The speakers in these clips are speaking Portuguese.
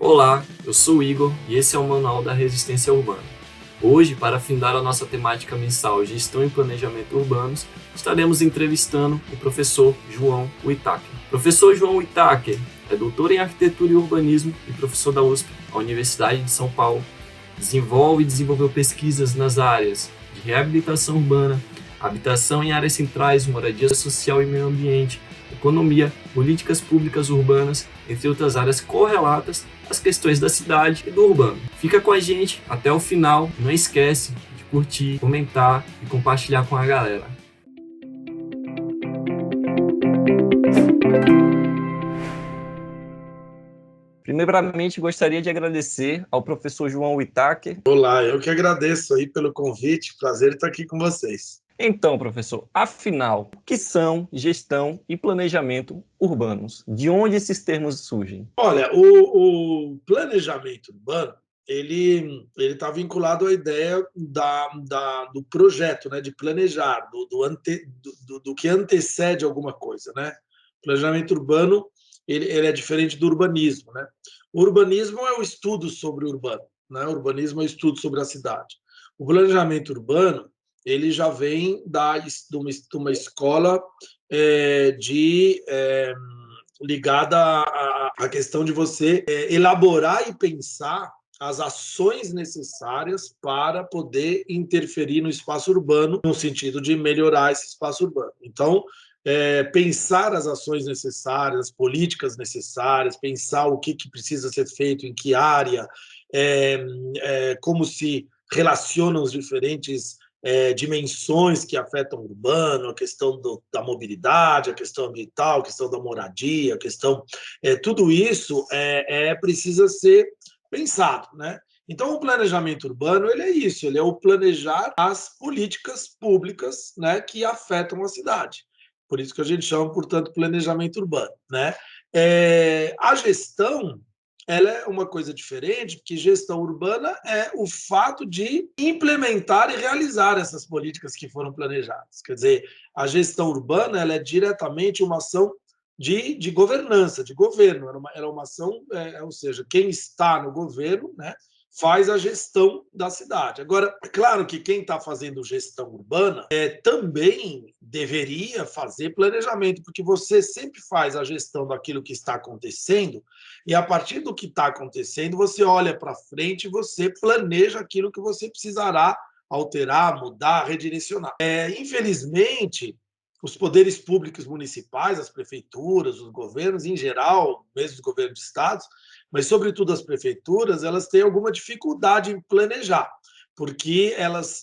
Olá, eu sou o Igor e esse é o Manual da Resistência Urbana. Hoje, para afindar a nossa temática mensal Gestão e Planejamento Urbanos, estaremos entrevistando o professor João Whittaker. Professor João Whittaker é doutor em Arquitetura e Urbanismo e professor da USP, a Universidade de São Paulo. Desenvolve e desenvolveu pesquisas nas áreas de reabilitação urbana, habitação em áreas centrais, moradia social e meio ambiente, economia, políticas públicas urbanas, entre outras áreas correlatas às questões da cidade e do urbano. Fica com a gente até o final, não esquece de curtir, comentar e compartilhar com a galera. Primeiramente, gostaria de agradecer ao professor João Whittaker. Olá, eu que agradeço aí pelo convite, prazer estar aqui com vocês. Então, professor, afinal, o que são gestão e planejamento urbanos? De onde esses termos surgem? Olha, o planejamento urbano, ele está vinculado à ideia do projeto, né, de planejar, do que antecede alguma coisa, né? O planejamento urbano, ele é diferente do urbanismo, né? O urbanismo é o estudo sobre o urbano, né? O urbanismo é o estudo sobre a cidade. O planejamento urbano, ele já vem de uma escola ligada à questão de você elaborar e pensar as ações necessárias para poder interferir no espaço urbano, no sentido de melhorar esse espaço urbano. Então, pensar as ações necessárias, as políticas necessárias, pensar o que precisa ser feito, em que área, como se relacionam os diferentes dimensões que afetam o urbano, a questão da mobilidade, a questão ambiental, a questão da moradia, a questão... tudo isso precisa ser pensado, né? Então, o planejamento urbano, ele é isso, ele é o planejar as políticas públicas, né, que afetam a cidade. Por isso que a gente chama, portanto, planejamento urbano, né? A gestão, ela é uma coisa diferente, porque gestão urbana é o fato de implementar e realizar essas políticas que foram planejadas. Quer dizer, a gestão urbana, ela é diretamente uma ação de governança, de governo. Ela é uma ação, ou seja, quem está no governo, né, faz a gestão da cidade. Agora, é claro que quem está fazendo gestão urbana também deveria fazer planejamento, porque você sempre faz a gestão daquilo que está acontecendo e, a partir do que está acontecendo, você olha para frente e você planeja aquilo que você precisará alterar, mudar, redirecionar. Infelizmente, os poderes públicos municipais, as prefeituras, os governos em geral, mesmo os governos de estados, mas sobretudo as prefeituras, elas têm alguma dificuldade em planejar, porque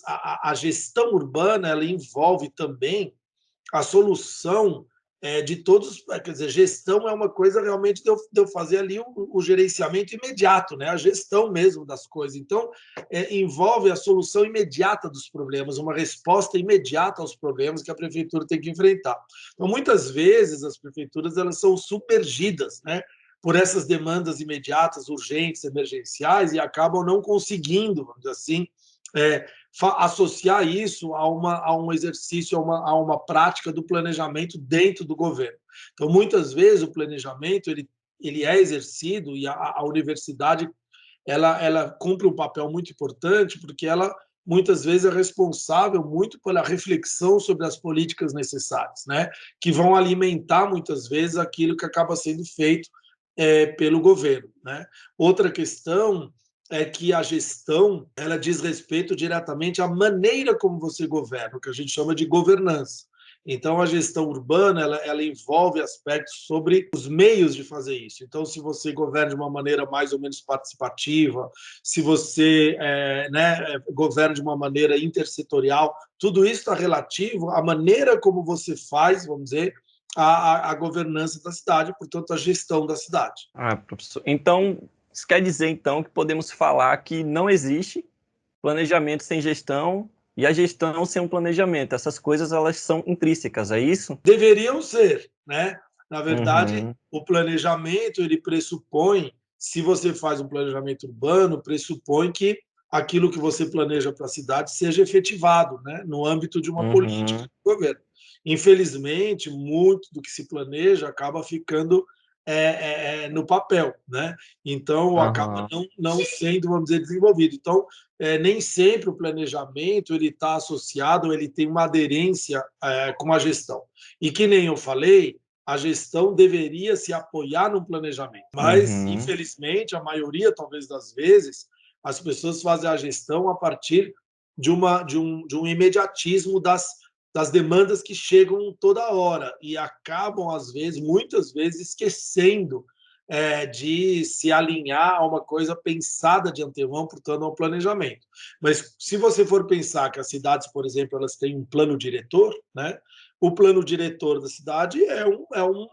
a gestão urbana ela envolve também a solução de todos, quer dizer, gestão é uma coisa realmente de eu fazer ali o gerenciamento imediato, né? A gestão mesmo das coisas. Então, envolve a solução imediata dos problemas, uma resposta imediata aos problemas que a prefeitura tem que enfrentar. Então, muitas vezes, as prefeituras elas são submergidas, né, por essas demandas imediatas, urgentes, emergenciais, e acabam não conseguindo, vamos dizer assim, associar isso a um exercício, a uma prática do planejamento dentro do governo. Então, muitas vezes, o planejamento ele é exercido e a universidade ela cumpre um papel muito importante, porque ela, muitas vezes, é responsável muito pela reflexão sobre as políticas necessárias, né? Que vão alimentar, muitas vezes, aquilo que acaba sendo feito pelo governo, né? Outra questão é que a gestão ela diz respeito diretamente à maneira como você governa, o que a gente chama de governança. Então, a gestão urbana ela envolve aspectos sobre os meios de fazer isso. Então, se você governa de uma maneira mais ou menos participativa, se você governa de uma maneira intersetorial, tudo isso está relativo à maneira como você faz, vamos dizer, a governança da cidade, portanto, a gestão da cidade. Professor, então, isso quer dizer, então, que podemos falar que não existe planejamento sem gestão e a gestão sem um planejamento. Essas coisas, elas são intrínsecas, é isso? Deveriam ser, né? Na verdade, o planejamento, ele pressupõe, se você faz um planejamento urbano, pressupõe que aquilo que você planeja para a cidade seja efetivado, né? No âmbito de uma política de governo. Infelizmente, muito do que se planeja acaba ficando no papel, né? Então, acaba Aham. não sendo, vamos dizer, desenvolvido. Então, nem sempre o planejamento ele está associado, ele tem uma aderência com a gestão. E que nem eu falei, a gestão deveria se apoiar no planejamento. Mas, Uhum. infelizmente, a maioria, talvez das vezes, as pessoas fazem a gestão a partir de um imediatismo das demandas que chegam toda hora e acabam, às vezes, muitas vezes, esquecendo de se alinhar a uma coisa pensada de antemão, portanto, a um planejamento. Mas se você for pensar que as cidades, por exemplo, elas têm um plano diretor, né? O plano diretor da cidade é um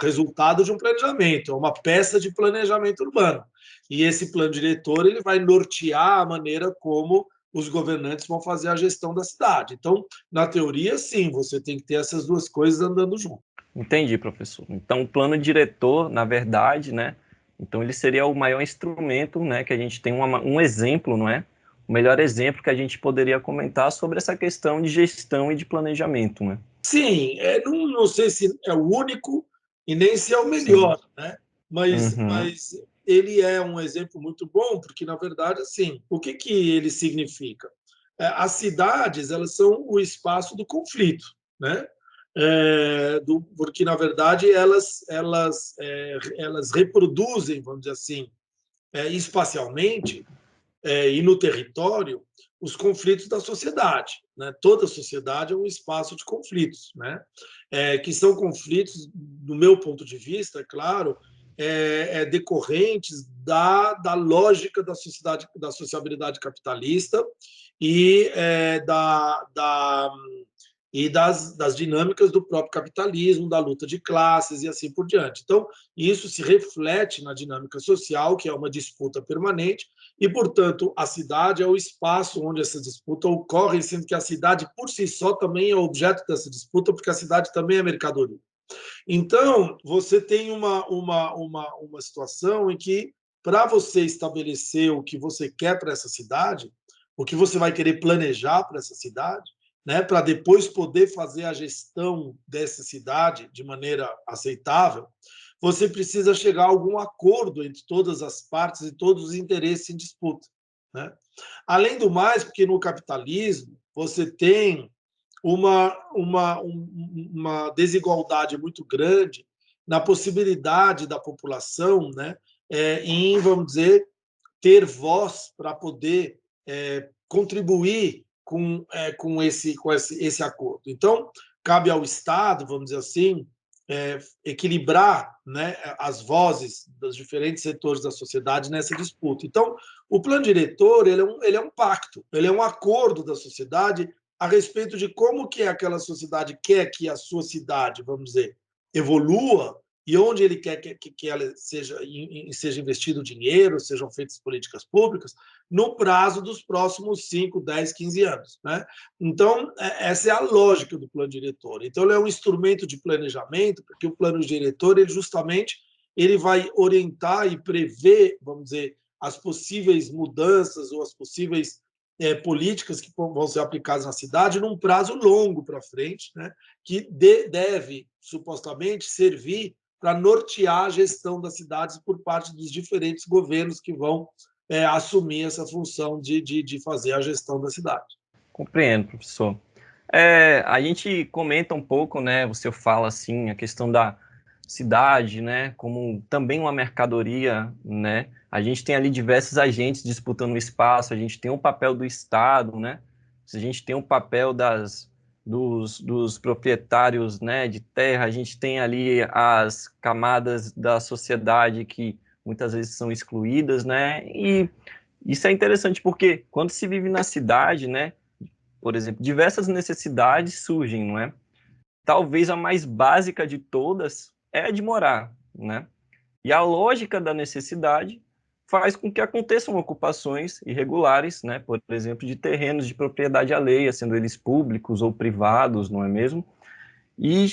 resultado de um planejamento, é uma peça de planejamento urbano. E esse plano diretor ele vai nortear a maneira como os governantes vão fazer a gestão da cidade. Então, na teoria, sim, você tem que ter essas duas coisas andando junto. Entendi, professor. Então, o plano diretor, na verdade, né? Então, ele seria o maior instrumento, né? Que a gente tem um exemplo, não é? O melhor exemplo que a gente poderia comentar sobre essa questão de gestão e de planejamento, né? Sim, não sei se é o único e nem se é o Sim. melhor, né? Mas, Uhum. mas ele é um exemplo muito bom, porque, na verdade, assim, o que, que ele significa? As cidades, elas são o espaço do conflito, né? Porque, na verdade, elas reproduzem, vamos dizer assim, espacialmente e no território os conflitos da sociedade. Né? Toda sociedade é um espaço de conflitos, né? Que são conflitos, do meu ponto de vista, é claro, decorrentes da lógica da sociedade, da sociabilidade capitalista e das dinâmicas do próprio capitalismo, da luta de classes e assim por diante. Então, isso se reflete na dinâmica social, que é uma disputa permanente, e, portanto, a cidade é o espaço onde essa disputa ocorre, sendo que a cidade, por si só, também é objeto dessa disputa, porque a cidade também é mercadoria. Então, você tem uma situação em que, para você estabelecer o que você quer para essa cidade, o que você vai querer planejar para essa cidade, né, para depois poder fazer a gestão dessa cidade de maneira aceitável, você precisa chegar a algum acordo entre todas as partes e todos os interesses em disputa. Né? Além do mais, porque no capitalismo você tem uma desigualdade muito grande na possibilidade da população, né, em, vamos dizer, ter voz para poder contribuir com esse acordo. Então, cabe ao Estado, vamos dizer assim, equilibrar, né, as vozes dos diferentes setores da sociedade nessa disputa. Então, o plano diretor ele é um pacto, ele é um acordo da sociedade a respeito de como que aquela sociedade quer que a sua cidade, vamos dizer, evolua e onde ele quer que ela seja investido dinheiro, sejam feitas políticas públicas, no prazo dos próximos 5, 10, 15 anos. Né? Então, essa é a lógica do plano diretor. Então, ele é um instrumento de planejamento, porque o plano diretor, ele justamente ele vai orientar e prever, vamos dizer, as possíveis mudanças ou as possíveis políticas que vão ser aplicadas na cidade num prazo longo para frente, né? Que deve, supostamente, servir para nortear a gestão das cidades por parte dos diferentes governos que vão assumir essa função de fazer a gestão da cidade. Compreendo, professor. A gente comenta um pouco, né? Você fala assim, a questão da cidade, né? Como também uma mercadoria, né? A gente tem ali diversos agentes disputando o espaço, a gente tem o papel do Estado, né? A gente tem o papel dos proprietários, né, de terra, a gente tem ali as camadas da sociedade que muitas vezes são excluídas, né? E isso é interessante porque quando se vive na cidade, né? Por exemplo, diversas necessidades surgem, não é? Talvez a mais básica de todas é a de morar, né? E a lógica da necessidade faz com que aconteçam ocupações irregulares, né? Por exemplo, de terrenos de propriedade alheia, sendo eles públicos ou privados, não é mesmo? E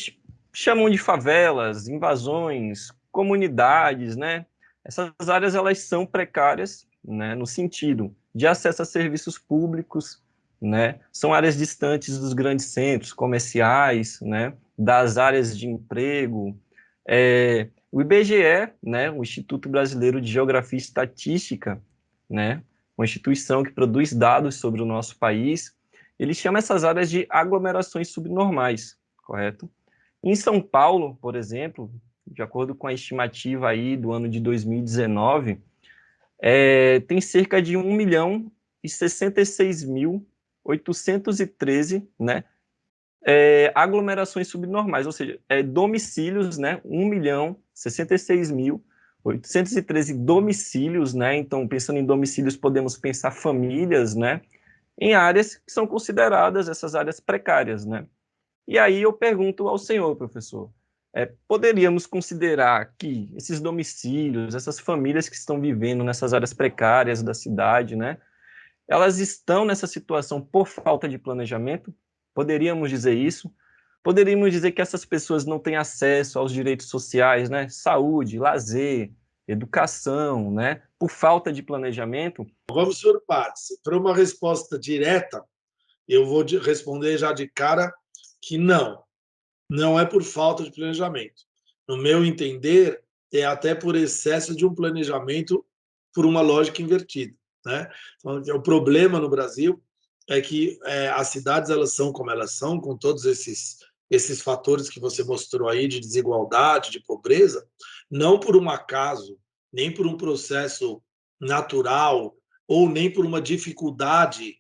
chamam de favelas, invasões, comunidades, né? Essas áreas elas são precárias, né, no sentido de acesso a serviços públicos, né? São áreas distantes dos grandes centros comerciais, né, das áreas de emprego, O IBGE, né, o Instituto Brasileiro de Geografia e Estatística, né, uma instituição que produz dados sobre o nosso país, ele chama essas áreas de aglomerações subnormais, correto? Em São Paulo, por exemplo, de acordo com a estimativa aí do ano de 2019, tem cerca de 1.066.813, né, aglomerações subnormais, ou seja, domicílios, né, 1.066.813 domicílios, né, então pensando em domicílios podemos pensar famílias, né, em áreas que são consideradas essas áreas precárias, né. E aí eu pergunto ao senhor, professor, poderíamos considerar que esses domicílios, essas famílias que estão vivendo nessas áreas precárias da cidade, né, elas estão nessa situação por falta de planejamento? Poderíamos dizer isso? Poderíamos dizer que essas pessoas não têm acesso aos direitos sociais, né? Saúde, lazer, educação, né? Por falta de planejamento? Vamos por partes. Para uma resposta direta, eu vou responder já de cara que não é por falta de planejamento. No meu entender, é até por excesso de um planejamento por uma lógica invertida, né? Então, o problema no Brasil é que as cidades elas são como elas são, com todos esses fatores que você mostrou aí de desigualdade, de pobreza, não por um acaso, nem por um processo natural ou nem por uma dificuldade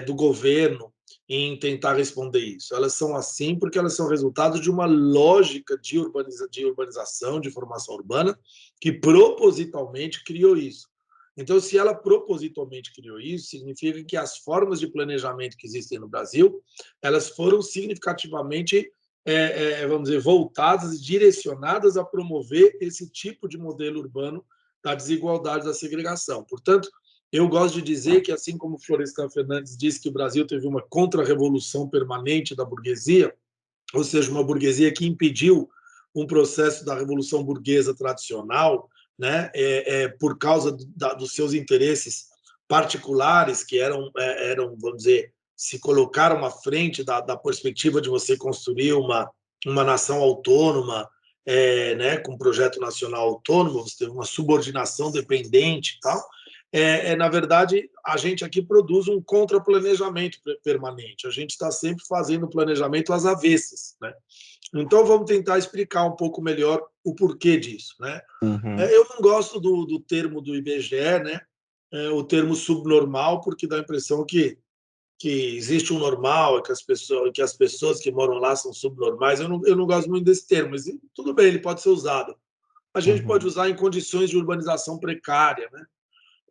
do governo em tentar responder isso. Elas são assim porque elas são resultado de uma lógica de urbanização, de formação urbana, que propositalmente criou isso. Então, se ela propositalmente criou isso, significa que as formas de planejamento que existem no Brasil, elas foram significativamente, vamos dizer, voltadas e direcionadas a promover esse tipo de modelo urbano da desigualdade, da segregação. Portanto, eu gosto de dizer que, assim como Florestan Fernandes disse que o Brasil teve uma contra-revolução permanente da burguesia, ou seja, uma burguesia que impediu um processo da revolução burguesa tradicional, né, por causa dos seus interesses particulares, que eram, vamos dizer, se colocaram à frente da perspectiva de você construir uma nação autônoma, né, com um projeto nacional autônomo, você teve uma subordinação dependente e tal. Na verdade, a gente aqui produz um contra-planejamento permanente. A gente está sempre fazendo planejamento às avessas, né? Então, vamos tentar explicar um pouco melhor o porquê disso, né? Uhum. Eu não gosto do termo do IBGE, né? O termo subnormal, porque dá a impressão que existe um normal, que as pessoas que moram lá são subnormais. Eu não gosto muito desse termo, mas tudo bem, ele pode ser usado. A gente pode Uhum. usar em condições de urbanização precária, né?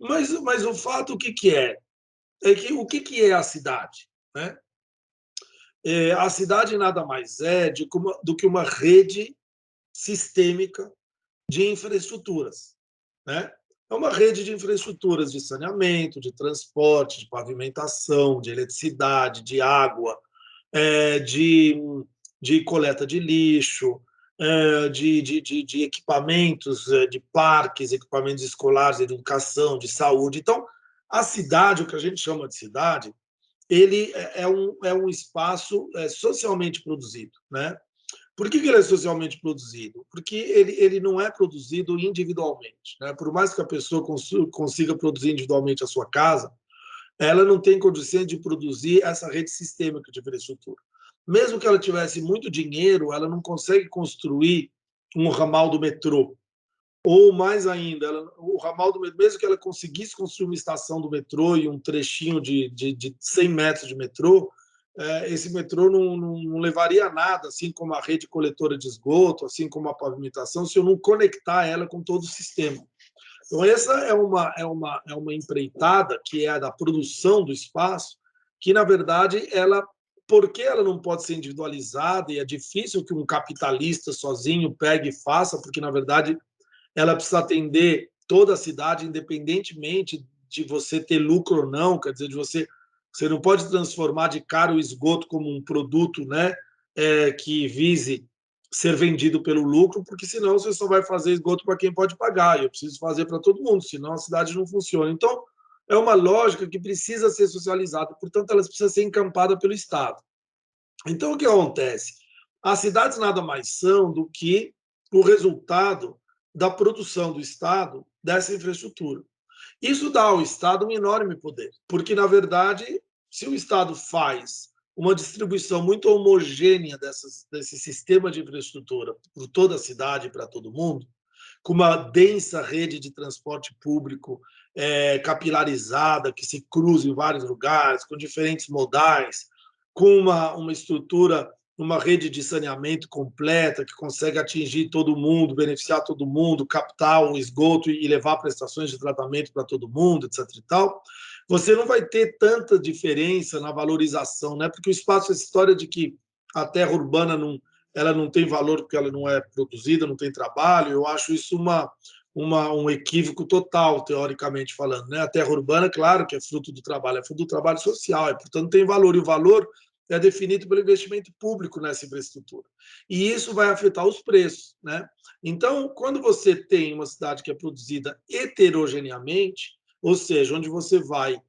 Mas o fato, o que é? É que o que é a cidade, né? A cidade nada mais é do que uma rede sistêmica de infraestruturas, né? É uma rede de infraestruturas de saneamento, de transporte, de pavimentação, de eletricidade, de água, de coleta de lixo, de equipamentos, de parques, equipamentos escolares, de educação, de saúde. Então, a cidade, o que a gente chama de cidade, ele é um espaço socialmente produzido, né? Por que ele é socialmente produzido? Porque ele não é produzido individualmente, né? Por mais que a pessoa consiga produzir individualmente a sua casa, ela não tem condição de produzir essa rede sistêmica de infraestrutura. Mesmo que ela tivesse muito dinheiro, ela não consegue construir um ramal do metrô. Ou mais ainda, o ramal do metrô, mesmo que ela conseguisse construir uma estação do metrô e um trechinho de 100 metros de metrô, esse metrô não levaria a nada, assim como a rede coletora de esgoto, assim como a pavimentação, se eu não conectar ela com todo o sistema. Então, essa é uma empreitada que é a da produção do espaço, que, na verdade, porque ela não pode ser individualizada e é difícil que um capitalista sozinho pegue e faça, porque, na verdade, ela precisa atender toda a cidade, independentemente de você ter lucro ou não, quer dizer, você não pode transformar de cara o esgoto como um produto, né, que vise ser vendido pelo lucro, porque senão você só vai fazer esgoto para quem pode pagar, e eu preciso fazer para todo mundo, senão a cidade não funciona. Então, é uma lógica que precisa ser socializada, portanto, ela precisa ser encampada pelo Estado. Então, o que acontece? As cidades nada mais são do que o resultado da produção do Estado dessa infraestrutura. Isso dá ao Estado um enorme poder, porque, na verdade, se o Estado faz uma distribuição muito homogênea desse sistema de infraestrutura por toda a cidade, para todo mundo, com uma densa rede de transporte público capilarizada, que se cruza em vários lugares, com diferentes modais, com uma estrutura, uma rede de saneamento completa, que consegue atingir todo mundo, beneficiar todo mundo, captar o esgoto e levar prestações de tratamento para todo mundo, etc. e tal, você não vai ter tanta diferença na valorização, né? Porque o espaço, essa história de que a terra urbana ela não tem valor porque ela não é produzida, não tem trabalho, eu acho isso um equívoco total, teoricamente falando. Né? A terra urbana, claro que é fruto do trabalho, é fruto do trabalho social, e, portanto, tem valor, e o valor é definido pelo investimento público nessa infraestrutura. E isso vai afetar os preços. Né? Então, quando você tem uma cidade que é produzida heterogeneamente, ou seja, onde você vai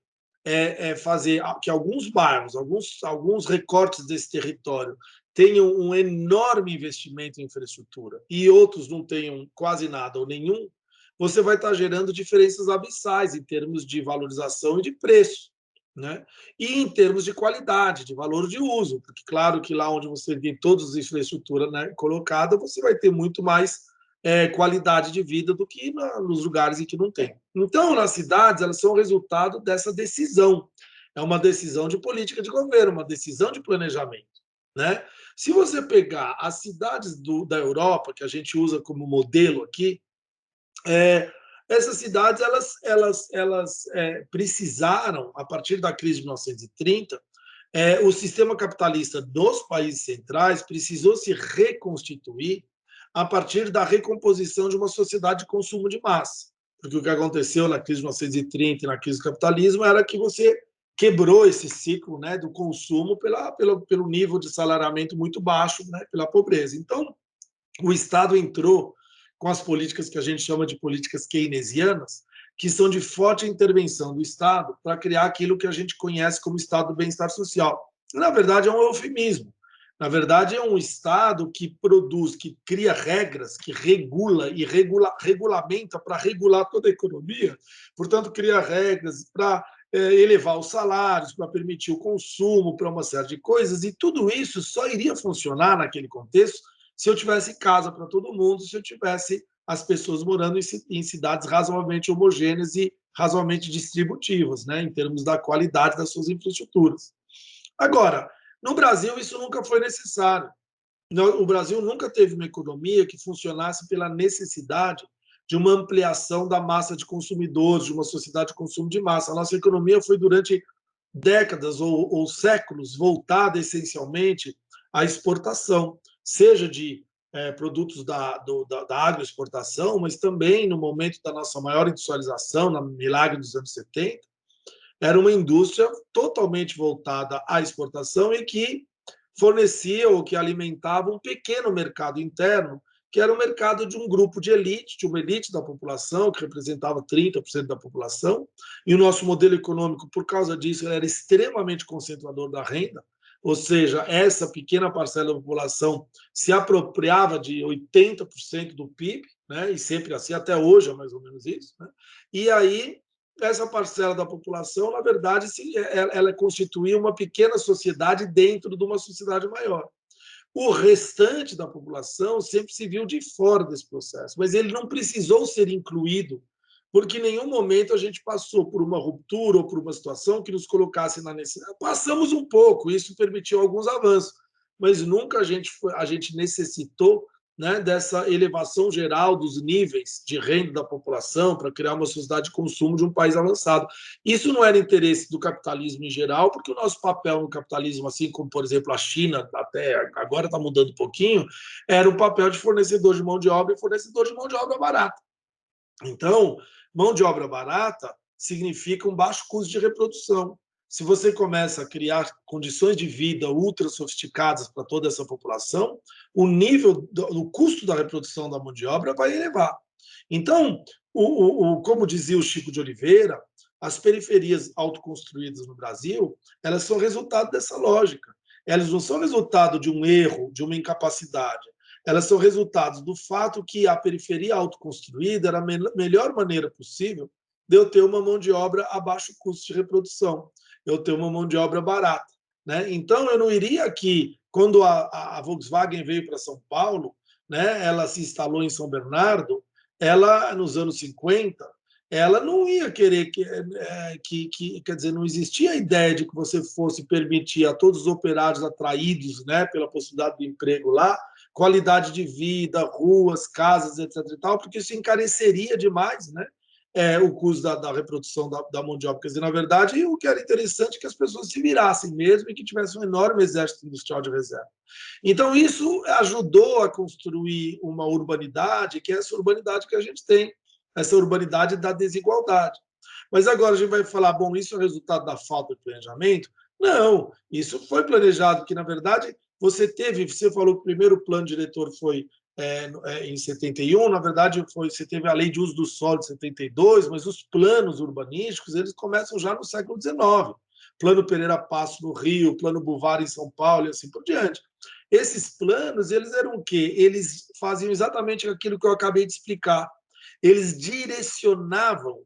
fazer que alguns bairros, alguns recortes desse território tenham um enorme investimento em infraestrutura e outros não tenham quase nada ou nenhum, você vai estar gerando diferenças abissais em termos de valorização e de preço. Né? E em termos de qualidade, de valor de uso, porque claro que lá onde você tem todas as infraestruturas, né, colocada, você vai ter muito mais qualidade de vida do que nos lugares em que não tem. Então, nas cidades, elas são resultado dessa decisão. É uma decisão de política de governo, uma decisão de planejamento. Né? Se você pegar as cidades da Europa, que a gente usa como modelo aqui, essas cidades elas precisaram, a partir da crise de 1930, o sistema capitalista dos países centrais precisou se reconstituir a partir da recomposição de uma sociedade de consumo de massa. Porque o que aconteceu na crise de 1930 e na crise do capitalismo era que você quebrou esse ciclo, né, do consumo pelo nível de salariamento muito baixo, né, pela pobreza. Então, o Estado entrou com as políticas que a gente chama de políticas keynesianas, que são de forte intervenção do Estado para criar aquilo que a gente conhece como Estado do bem-estar social. Na verdade, é um eufemismo. Na verdade, é um Estado que produz, que cria regras, que regula e regulamenta para regular toda a economia, portanto, cria regras para elevar os salários, para permitir o consumo, para uma série de coisas, e tudo isso só iria funcionar naquele contexto se eu tivesse casa para todo mundo, se eu tivesse as pessoas morando em cidades razoavelmente homogêneas e razoavelmente distributivas, né, em termos da qualidade das suas infraestruturas. Agora, no Brasil, isso nunca foi necessário. O Brasil nunca teve uma economia que funcionasse pela necessidade de uma ampliação da massa de consumidores, de uma sociedade de consumo de massa. A nossa economia foi, durante décadas ou séculos, voltada essencialmente à exportação, seja de produtos da agroexportação, mas também no momento da nossa maior industrialização, no milagre dos anos 70, era uma indústria totalmente voltada à exportação e que fornecia ou que alimentava um pequeno mercado interno, que era o mercado de um grupo de elite, de uma elite da população, que representava 30% da população, e o nosso modelo econômico, por causa disso, era extremamente concentrador da renda, ou seja, essa pequena parcela da população se apropriava de 80% do PIB, né, e sempre assim, até hoje é mais ou menos isso, né, e aí essa parcela da população, na verdade, ela constituía uma pequena sociedade dentro de uma sociedade maior. O restante da população sempre se viu de fora desse processo, mas ele não precisou ser incluído, porque em nenhum momento a gente passou por uma ruptura ou por uma situação que nos colocasse na necessidade. Passamos um pouco, isso permitiu alguns avanços, mas nunca a gente necessitou, né, dessa elevação geral dos níveis de renda da população para criar uma sociedade de consumo de um país avançado. Isso não era interesse do capitalismo em geral, porque o nosso papel no capitalismo, assim como, por exemplo, a China, até agora está mudando um pouquinho, era o papel de fornecedor de mão de obra e fornecedor de mão de obra barata. Então, mão de obra barata significa um baixo custo de reprodução. Se você começa a criar condições de vida ultra sofisticadas para toda essa população, o nível do custo da reprodução da mão de obra vai elevar. Então, como dizia o Chico de Oliveira, as periferias autoconstruídas no Brasil, elas são resultado dessa lógica. Elas não são resultado de um erro, de uma incapacidade. elas são resultados do fato que a periferia autoconstruída era a melhor maneira possível de eu ter uma mão de obra a baixo custo de reprodução, eu ter uma mão de obra barata. Né? Então, eu não iria aqui, quando a Volkswagen veio para São Paulo, né, ela se instalou em São Bernardo, ela, nos anos 50, ela não ia querer quer dizer, não existia a ideia de que você fosse permitir a todos os operários atraídos, né, pela possibilidade de emprego lá, qualidade de vida, ruas, casas, etc. e tal, porque isso encareceria demais, né, o custo da reprodução da mão de obra. Quer dizer, na verdade, o que era interessante é que as pessoas se virassem mesmo e que tivessem um enorme exército industrial de reserva. Então, isso ajudou a construir uma urbanidade, que é essa urbanidade que a gente tem, essa urbanidade da desigualdade. Mas agora a gente vai falar, bom, isso é resultado da falta de planejamento? Não, isso foi planejado, porque, na verdade, você falou que o primeiro plano diretor foi em 71, na verdade, você teve a lei de uso do solo de 72, mas os planos urbanísticos, eles começam já no século XIX. Plano Pereira Passo no Rio, Plano Bouvard em São Paulo e assim por diante. Esses planos, eles eram o quê? Eles faziam exatamente aquilo que eu acabei de explicar. Eles direcionavam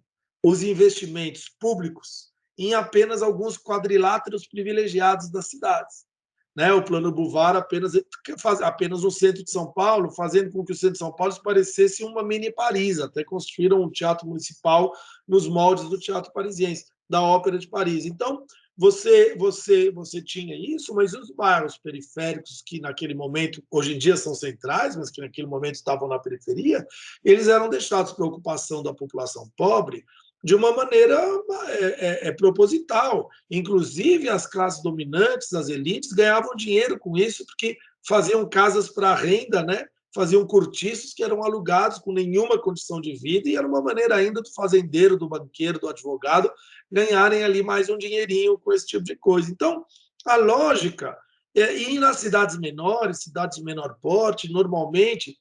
os investimentos públicos em apenas alguns quadriláteros privilegiados das cidades. Né? O Plano Bouvard apenas o centro de São Paulo, fazendo com que o centro de São Paulo parecesse uma mini Paris. Até construíram um teatro municipal nos moldes do Teatro Parisiense, da Ópera de Paris. Então, você tinha isso, mas os bairros periféricos, que naquele momento, hoje em dia são centrais, mas que naquele momento estavam na periferia, eles eram deixados para ocupação da população pobre de uma maneira proposital. Inclusive, as classes dominantes, as elites, ganhavam dinheiro com isso, porque faziam casas para renda, né? Faziam cortiços que eram alugados com nenhuma condição de vida, e era uma maneira ainda do fazendeiro, do banqueiro, do advogado ganharem ali mais um dinheirinho com esse tipo de coisa. Então, a lógica, e nas cidades menores, cidades de menor porte, normalmente,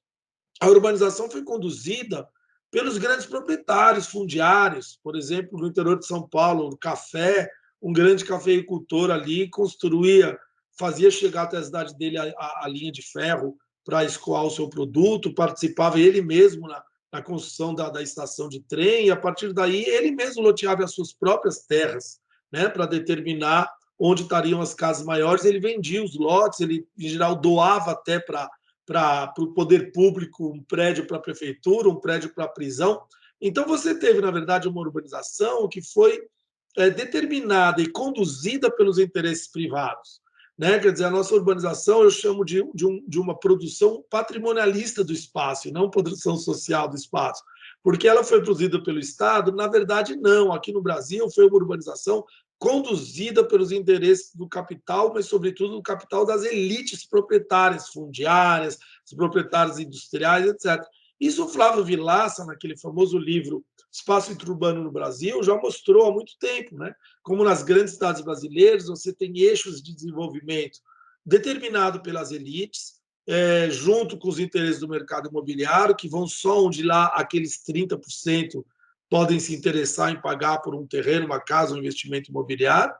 a urbanização foi conduzida pelos grandes proprietários fundiários, por exemplo, no interior de São Paulo, o café, um grande cafeicultor ali fazia chegar até a cidade dele a linha de ferro para escoar o seu produto, participava ele mesmo na construção da estação de trem, e a partir daí ele mesmo loteava as suas próprias terras, né, para determinar onde estariam as casas maiores. Ele vendia os lotes, ele, em geral, doava até para o poder público, um prédio para a prefeitura, um prédio para a prisão. Então, você teve, na verdade, uma urbanização que foi determinada e conduzida pelos interesses privados. Né? Quer dizer, a nossa urbanização eu chamo de uma produção patrimonialista do espaço, e não produção social do espaço. Porque ela foi produzida pelo Estado? Na verdade, não. Aqui no Brasil, foi uma urbanização conduzida pelos interesses do capital, mas, sobretudo, do capital das elites proprietárias fundiárias, dos proprietários industriais, etc. Isso o Flávio Vilaça, naquele famoso livro Espaço Interurbano no Brasil, já mostrou há muito tempo, né? Como nas grandes cidades brasileiras você tem eixos de desenvolvimento determinado pelas elites, junto com os interesses do mercado imobiliário, que vão só onde lá aqueles 30% podem se interessar em pagar por um terreno, uma casa, um investimento imobiliário,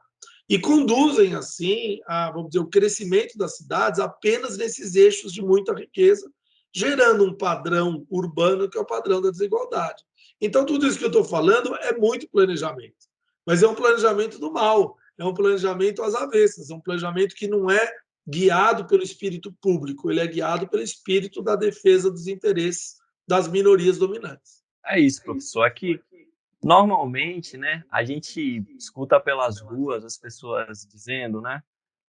e conduzem, assim, vamos dizer, o crescimento das cidades apenas nesses eixos de muita riqueza, gerando um padrão urbano que é o padrão da desigualdade. Então, tudo isso que eu estou falando é muito planejamento, mas é um planejamento do mal, é um planejamento às avessas, é um planejamento que não é guiado pelo espírito público, ele é guiado pelo espírito da defesa dos interesses das minorias dominantes. É isso, professor. Aqui, normalmente, né, a gente escuta pelas ruas as pessoas dizendo, né,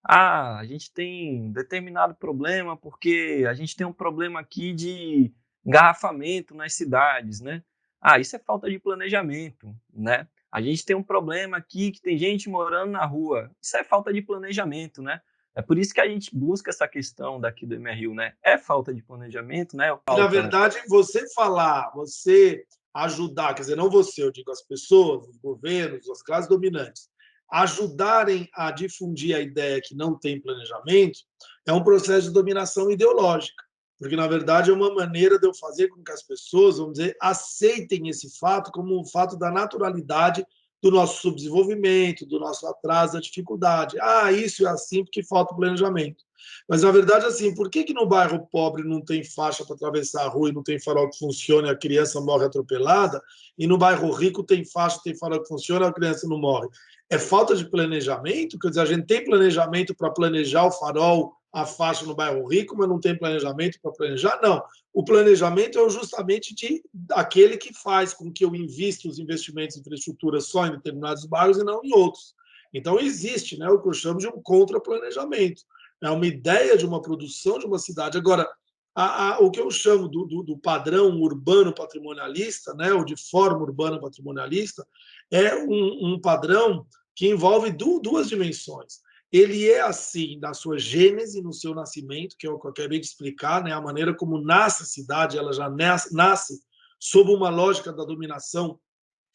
a gente tem determinado problema porque a gente tem um problema aqui de engarrafamento nas cidades, né? Isso é falta de planejamento, né? A gente tem um problema aqui que tem gente morando na rua. Isso é falta de planejamento, né? É por isso que a gente busca essa questão daqui do MRU, né? É falta de planejamento, né? Na verdade, você ajudar, quer dizer, não você, eu digo as pessoas, os governos, as classes dominantes, ajudarem a difundir a ideia que não tem planejamento, é um processo de dominação ideológica, porque, na verdade, é uma maneira de eu fazer com que as pessoas, vamos dizer, aceitem esse fato como um fato da naturalidade do nosso subdesenvolvimento, do nosso atraso, da dificuldade. Ah, isso é assim porque falta planejamento. Mas, na verdade, assim, por que no bairro pobre não tem faixa para atravessar a rua e não tem farol que funciona e a criança morre atropelada, e no bairro rico tem faixa, tem farol que funciona e a criança não morre? É falta de planejamento? Quer dizer, a gente tem planejamento para planejar o farol, a faixa no bairro rico, mas não tem planejamento para planejar? Não. O planejamento é justamente aquele que faz com que eu invista os investimentos em infraestrutura só em determinados bairros e não em outros. Então, existe, né, o que eu chamo de um contra-planejamento. É uma ideia de uma produção de uma cidade. Agora, o que eu chamo do padrão urbano patrimonialista, né, ou de forma urbana patrimonialista, é um padrão que envolve duas dimensões. Ele é assim na sua gênese, no seu nascimento, que é o que eu acabei de explicar, né, a maneira como nasce a cidade, ela já nasce sob uma lógica da dominação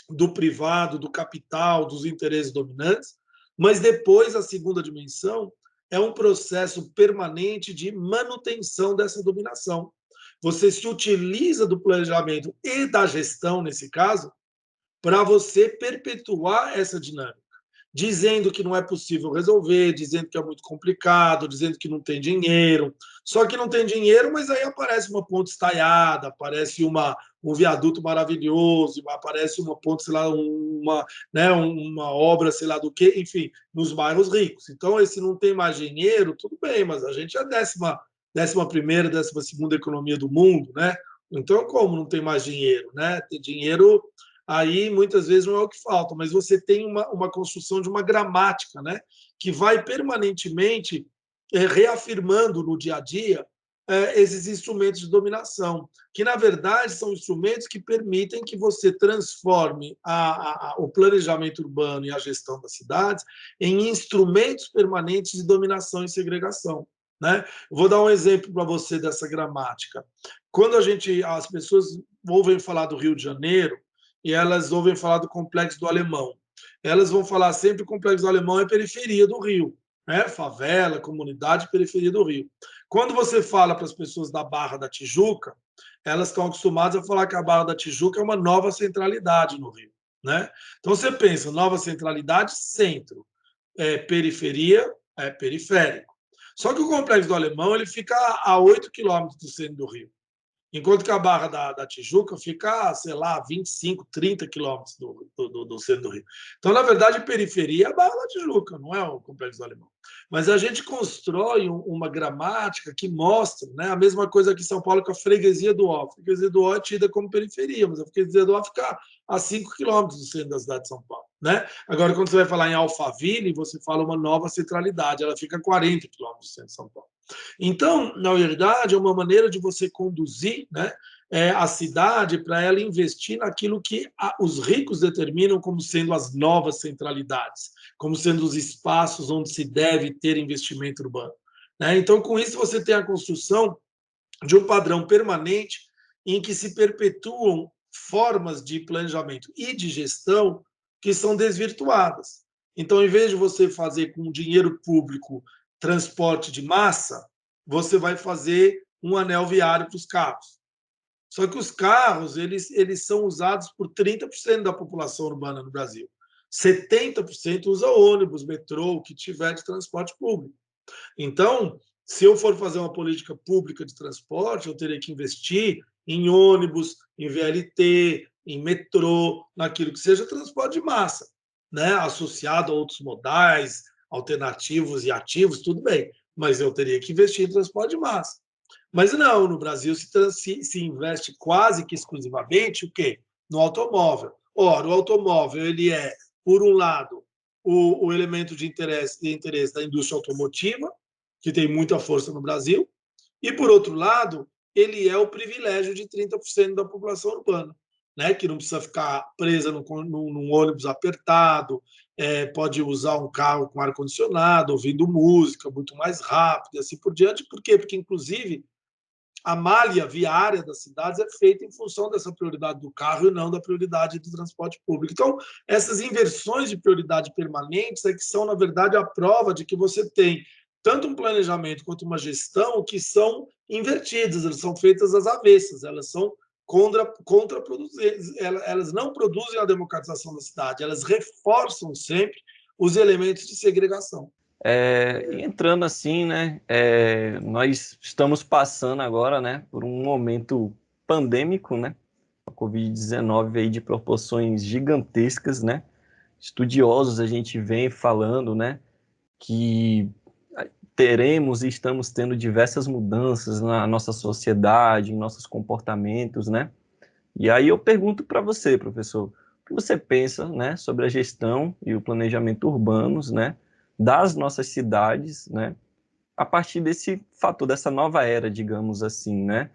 do privado, do capital, dos interesses dominantes, mas depois a segunda dimensão é um processo permanente de manutenção dessa dominação. Você se utiliza do planejamento e da gestão, nesse caso, para você perpetuar essa dinâmica, dizendo que não é possível resolver, dizendo que é muito complicado, dizendo que não tem dinheiro. Só que não tem dinheiro, mas aí aparece uma ponte estaiada, aparece um viaduto maravilhoso, aparece uma ponte, sei lá, uma obra, sei lá do quê, enfim, nos bairros ricos. Então, esse não tem mais dinheiro, tudo bem, mas a gente é a décima primeira, 12ª economia do mundo, né? Então, como não tem mais dinheiro, né? Ter dinheiro aí muitas vezes não é o que falta, mas você tem uma construção de uma gramática, né, que vai permanentemente reafirmando no dia a dia esses instrumentos de dominação, que na verdade são instrumentos que permitem que você transforme o planejamento urbano e a gestão das cidades em instrumentos permanentes de dominação e segregação. Né? Vou dar um exemplo para você dessa gramática. Quando as pessoas ouvem falar do Rio de Janeiro, e elas ouvem falar do Complexo do Alemão. Elas vão falar sempre que o Complexo do Alemão é periferia do Rio, né? Favela, comunidade, periferia do Rio. Quando você fala para as pessoas da Barra da Tijuca, elas estão acostumadas a falar que a Barra da Tijuca é uma nova centralidade no Rio, né? Então você pensa, nova centralidade, centro, periferia, periférico. Só que o Complexo do Alemão ele fica a 8 quilômetros do centro do Rio. Enquanto que a Barra da Tijuca fica, sei lá, 25, 30 quilômetros do centro do Rio. Então, na verdade, periferia é a Barra da Tijuca, não é o Complexo do Alemão. Mas a gente constrói uma gramática que mostra, né, a mesma coisa aqui em São Paulo com a freguesia do Ó. A freguesia do Ó é tida como periferia, mas a freguesia do Ó fica a 5 quilômetros do centro da cidade de São Paulo. Né? Agora, quando você vai falar em Alphaville, você fala uma nova centralidade, ela fica a 40 quilômetros do centro de São Paulo. Então, na verdade, é uma maneira de você conduzir, né, a cidade para ela investir naquilo que os ricos determinam como sendo as novas centralidades, como sendo os espaços onde se deve ter investimento urbano. Né? Então, com isso, você tem a construção de um padrão permanente em que se perpetuam formas de planejamento e de gestão que são desvirtuadas. Então, em vez de você fazer com dinheiro público transporte de massa, você vai fazer um anel viário para os carros. Só que os carros eles são usados por 30% da população urbana no Brasil. 70% usa ônibus, metrô, o que tiver de transporte público. Então, se eu for fazer uma política pública de transporte, eu teria que investir em ônibus, em VLT, em metrô, naquilo que seja transporte de massa, né? Associado a outros modais, alternativos e ativos, tudo bem, mas eu teria que investir em transporte de massa. Mas não, no Brasil se investe quase que exclusivamente o quê? No automóvel. Ora, o automóvel ele é, por um lado, o elemento de interesse da indústria automotiva, que tem muita força no Brasil, e, por outro lado, ele é o privilégio de 30% da população urbana, né? Que não precisa ficar presa num ônibus apertado, pode usar um carro com ar-condicionado, ouvindo música muito mais rápido, e assim por diante. Por quê? Porque, inclusive, a malha viária das cidades é feita em função dessa prioridade do carro e não da prioridade do transporte público. Então, essas inversões de prioridade permanentes é que são, na verdade, a prova de que você tem tanto um planejamento quanto uma gestão que são invertidas, elas são feitas às avessas, elas são contraproduzentes. Elas não produzem a democratização da cidade, elas reforçam sempre os elementos de segregação. E entrando assim, né, nós estamos passando agora, né, por um momento pandêmico, né, a Covid-19 aí de proporções gigantescas, né, estudiosos a gente vem falando, né, que teremos e estamos tendo diversas mudanças na nossa sociedade, em nossos comportamentos, né, e aí eu pergunto para você, professor, o que você pensa, né, sobre a gestão e o planejamento urbanos, né, das nossas cidades, né, a partir desse fator, dessa nova era, digamos assim, né?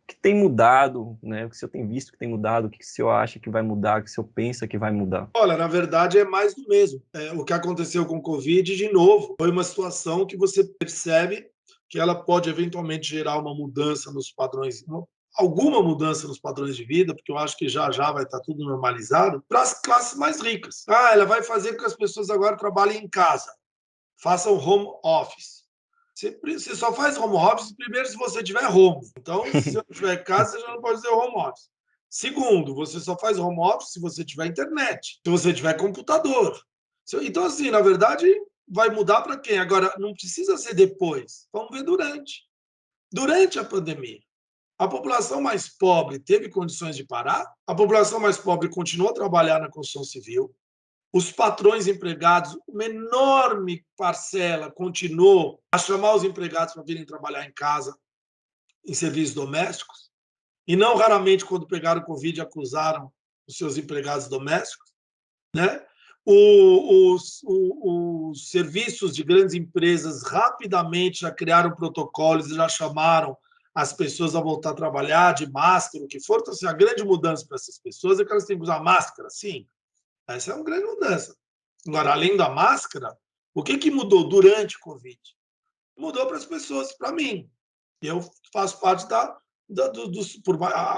O que tem mudado, né? O que o senhor tem visto que tem mudado, o que o senhor acha que vai mudar, o que o senhor pensa que vai mudar? Olha, na verdade é mais do mesmo. O que aconteceu com o Covid, de novo, foi uma situação que você percebe que ela pode eventualmente gerar uma mudança nos padrões, alguma mudança nos padrões de vida, porque eu acho que já já vai estar tudo normalizado, para as classes mais ricas. Ela vai fazer com que as pessoas agora trabalhem em casa, façam home office. Você só faz home office primeiro se você tiver home. Então, se você não tiver casa, você já não pode fazer home office. Segundo, você só faz home office se você tiver internet, se você tiver computador. Então, assim, na verdade, vai mudar para quem? Agora, não precisa ser depois. Vamos ver durante. Durante a pandemia. A população mais pobre teve condições de parar, a população mais pobre continuou a trabalhar na construção civil, os patrões empregados, uma enorme parcela continuou a chamar os empregados para virem trabalhar em casa, em serviços domésticos, e não raramente, quando pegaram o Covid, acusaram os seus empregados domésticos, né? Os serviços de grandes empresas rapidamente já criaram protocolos e já chamaram as pessoas a voltar a trabalhar de máscara, o que for. Então, assim, a grande mudança para essas pessoas é que elas têm que usar máscara, sim. Essa é uma grande mudança. Agora, além da máscara, o que mudou durante o Covid? Mudou para as pessoas, para mim. Eu faço parte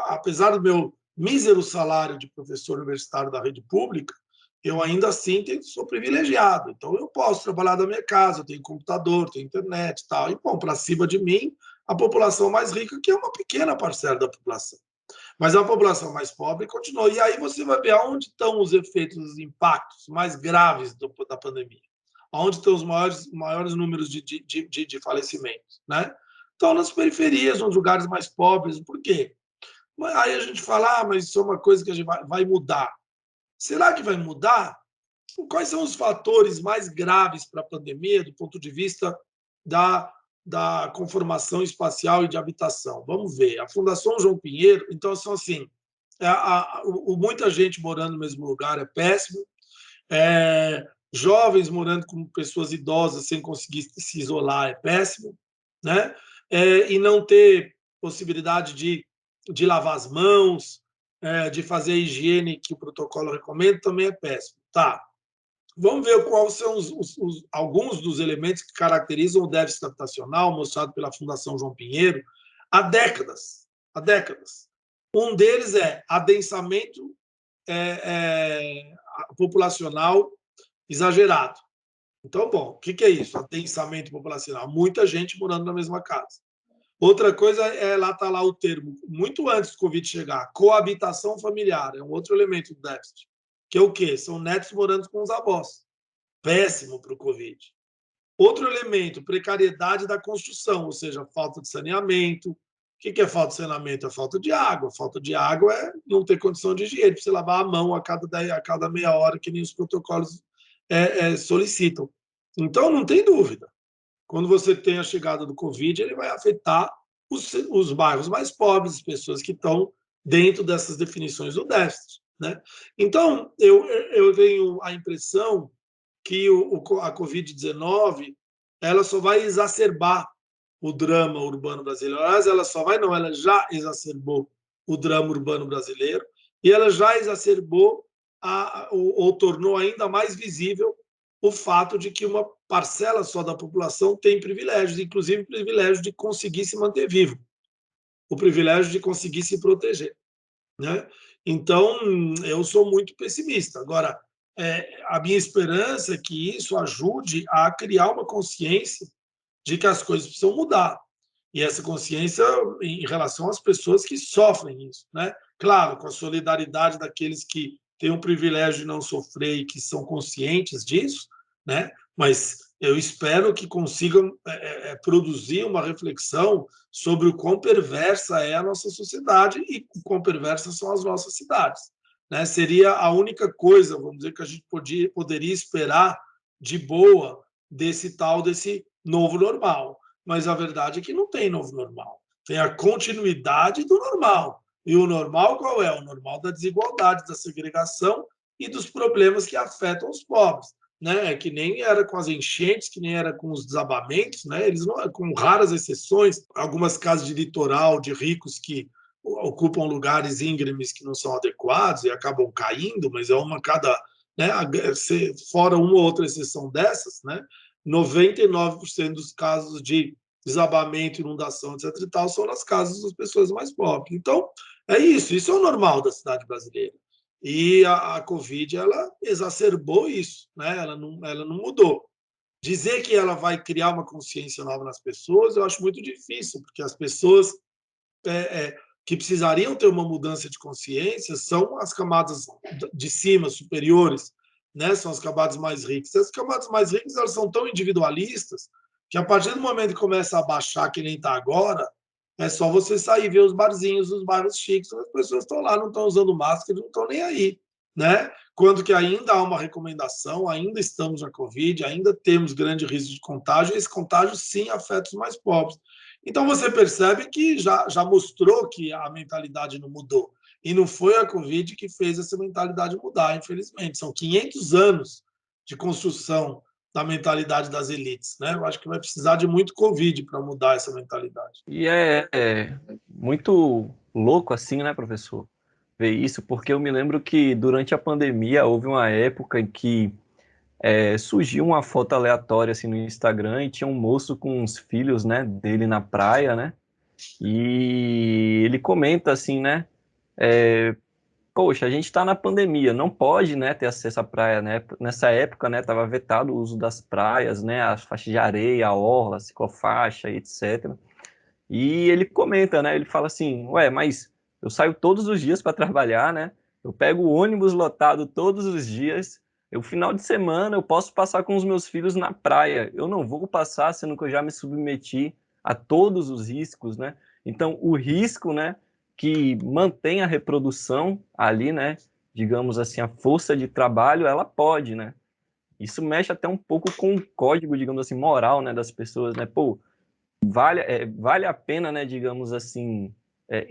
apesar do meu mísero salário de professor universitário da rede pública, eu ainda assim sou privilegiado. Então, eu posso trabalhar da minha casa, eu tenho computador, tenho internet e tal. E, bom, para cima de mim, a população mais rica, que é uma pequena parcela da população. Mas a população mais pobre continuou. E aí você vai ver aonde estão os efeitos, os impactos mais graves da pandemia. Onde estão os maiores números de falecimentos, né? Estão nas periferias, nos lugares mais pobres. Por quê? Aí a gente fala, mas isso é uma coisa que a gente vai mudar. Será que vai mudar? Quais são os fatores mais graves para a pandemia do ponto de vista da conformação espacial e de habitação? Vamos ver. A Fundação João Pinheiro, então, são assim, muita gente morando no mesmo lugar é péssimo, jovens morando com pessoas idosas sem conseguir se isolar é péssimo, né? E não ter possibilidade de lavar as mãos, de fazer a higiene que o protocolo recomenda, também é péssimo. Tá. Vamos ver quais são alguns dos elementos que caracterizam o déficit habitacional, mostrado pela Fundação João Pinheiro, há décadas. Há décadas. Um deles é adensamento populacional exagerado. Então, bom, o que é isso? Adensamento populacional. Muita gente morando na mesma casa. Outra coisa está lá o termo, muito antes do Covid chegar, coabitação familiar, é um outro elemento do déficit. Que é o quê? São netos morando com os avós. Péssimo para o Covid. Outro elemento, precariedade da construção, ou seja, falta de saneamento. O que é falta de saneamento? É falta de água. Falta de água é não ter condição de higiene, para você lavar a mão a cada meia hora, que nem os protocolos solicitam. Então, não tem dúvida. Quando você tem a chegada do Covid, ele vai afetar os bairros mais pobres, as pessoas que estão dentro dessas definições do déficit, né? Então, eu tenho a impressão que a Covid-19 ela só vai exacerbar o drama urbano brasileiro. Aliás, ela só vai, não, ela já exacerbou o drama urbano brasileiro e ela já exacerbou ou tornou ainda mais visível o fato de que uma parcela só da população tem privilégios, inclusive o privilégio de conseguir se manter vivo, o privilégio de conseguir se proteger, né? Então, eu sou muito pessimista. Agora, a minha esperança é que isso ajude a criar uma consciência de que as coisas precisam mudar. E essa consciência em relação às pessoas que sofrem isso, né? Claro, com a solidariedade daqueles que têm o privilégio de não sofrer e que são conscientes disso, né? Mas eu espero que consigam produzir uma reflexão sobre o quão perversa é a nossa sociedade e o quão perversas são as nossas cidades, né? Seria a única coisa, vamos dizer, que a gente poderia esperar de boa desse novo normal. Mas a verdade é que não tem novo normal. Tem a continuidade do normal. E o normal qual é? O normal da desigualdade, da segregação e dos problemas que afetam os pobres, né? Que nem era com as enchentes, que nem era com os desabamentos, né? Eles não, com raras exceções, algumas casas de litoral de ricos que ocupam lugares íngremes que não são adequados e acabam caindo, mas é uma cada, né? Fora uma ou outra exceção dessas, né? 99% dos casos de desabamento, inundação, etc. e tal, são nas casas das pessoas mais pobres. Então, isso é o normal da cidade brasileira. E a Covid, ela exacerbou isso, né? Ela não mudou. Dizer que ela vai criar uma consciência nova nas pessoas, eu acho muito difícil, porque as pessoas que precisariam ter uma mudança de consciência são as camadas de cima, superiores, né? São as camadas mais ricas. As camadas mais ricas, elas são tão individualistas que a partir do momento que começa a baixar, que nem está agora, é só você sair e ver os barzinhos dos bairros chiques, as pessoas estão lá, não estão usando máscara, não estão nem aí, né? Quando que ainda há uma recomendação, ainda estamos na Covid, ainda temos grande risco de contágio, e esse contágio sim afeta os mais pobres. Então você percebe que já mostrou que a mentalidade não mudou. E não foi a Covid que fez essa mentalidade mudar, infelizmente. São 500 anos de construção da mentalidade das elites, né? Eu acho que vai precisar de muito Covid para mudar essa mentalidade. E é muito louco assim, né, professor? Ver isso, porque eu me lembro que durante a pandemia houve uma época em que surgiu uma foto aleatória assim no Instagram e tinha um moço com os filhos, né, dele na praia, né? E ele comenta assim, né? Poxa, a gente está na pandemia, não pode, né, ter acesso à praia, né? Nessa época, né, estava vetado o uso das praias, né, as faixas de areia, a orla, a ciclofaixa, etc. E ele comenta, né, ele fala assim, ué, mas eu saio todos os dias para trabalhar, né? Eu pego o ônibus lotado todos os dias. O final de semana eu posso passar com os meus filhos na praia. Eu não vou passar, sendo que eu já me submeti a todos os riscos, né? Então, o risco, né, que mantém a reprodução ali, né, digamos assim, a força de trabalho, ela pode, né? Isso mexe até um pouco com o código, digamos assim, moral, né, das pessoas, né? Pô, vale a pena, né, digamos assim,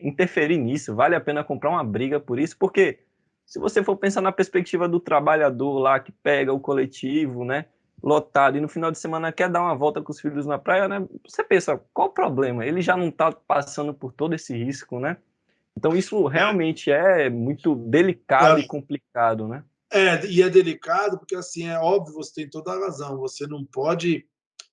interferir nisso, vale a pena comprar uma briga por isso, porque se você for pensar na perspectiva do trabalhador lá que pega o coletivo, né, lotado, e no final de semana quer dar uma volta com os filhos na praia, né, você pensa, qual o problema? Ele já não está passando por todo esse risco, né? Então isso realmente é muito delicado e complicado, né? E é delicado porque, assim, é óbvio, você tem toda a razão, você não pode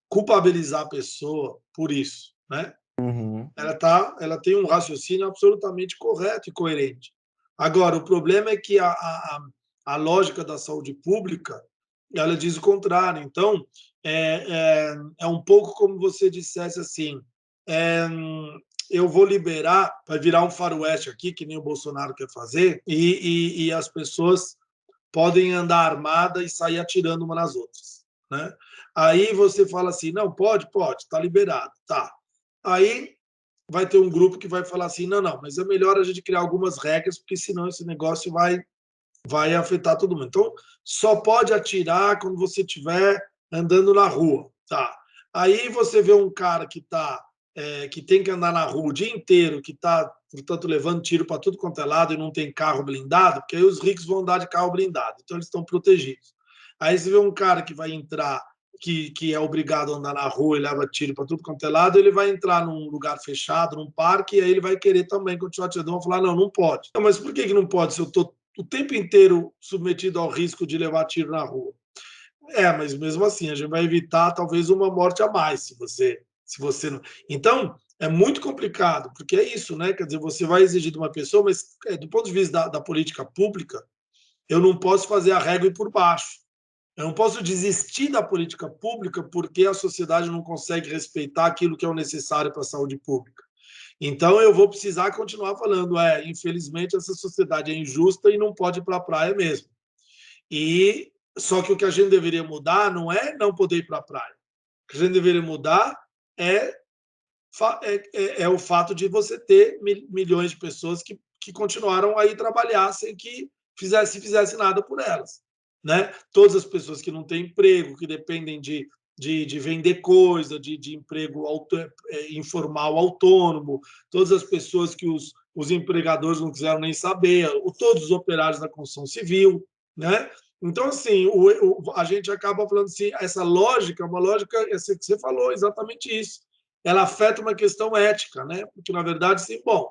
culpabilizar a pessoa por isso, né? Uhum. Ela tem um raciocínio absolutamente correto e coerente. Agora, o problema é que a lógica da saúde pública, ela diz o contrário. Então, é um pouco como você dissesse assim, é, eu vou liberar, vai virar um faroeste aqui, que nem o Bolsonaro quer fazer, e as pessoas podem andar armada e sair atirando uma nas outras, né? Aí você fala assim, não, pode, está liberado, tá. Aí vai ter um grupo que vai falar assim, não, mas é melhor a gente criar algumas regras, porque senão esse negócio vai afetar todo mundo. Então, só pode atirar quando você estiver andando na rua, tá? Aí você vê um cara que tem que andar na rua o dia inteiro, que está, portanto, levando tiro para tudo quanto é lado e não tem carro blindado, porque aí os ricos vão andar de carro blindado, então eles estão protegidos. Aí você vê um cara que vai entrar, que é obrigado a andar na rua e leva tiro para tudo quanto é lado, ele vai entrar num lugar fechado, num parque, e aí ele vai querer também continuar atirando, vão falar, não pode. Não, mas por que não pode se eu estou o tempo inteiro submetido ao risco de levar tiro na rua? Mas mesmo assim, a gente vai evitar talvez uma morte a mais se você não. Então, é muito complicado, porque é isso, né? Quer dizer, você vai exigir de uma pessoa, mas do ponto de vista da política pública, eu não posso fazer a régua ir por baixo. Eu não posso desistir da política pública porque a sociedade não consegue respeitar aquilo que é o necessário para a saúde pública. Então, eu vou precisar continuar falando, infelizmente, essa sociedade é injusta e não pode ir para a praia mesmo. E só que o que a gente deveria mudar não é não poder ir para a praia. O que a gente deveria mudar é, é o fato de você ter milhões de pessoas que continuaram a ir trabalhar sem que fizesse nada por elas. Né? Todas as pessoas que não têm emprego, que dependem de vender coisa, de emprego informal autônomo, todas as pessoas que os empregadores não quiseram nem saber, todos os operários da construção civil, né? Então, assim, a gente acaba falando assim, essa lógica é uma lógica, essa que você falou, exatamente isso. Ela afeta uma questão ética, né? Porque, na verdade, sim, bom,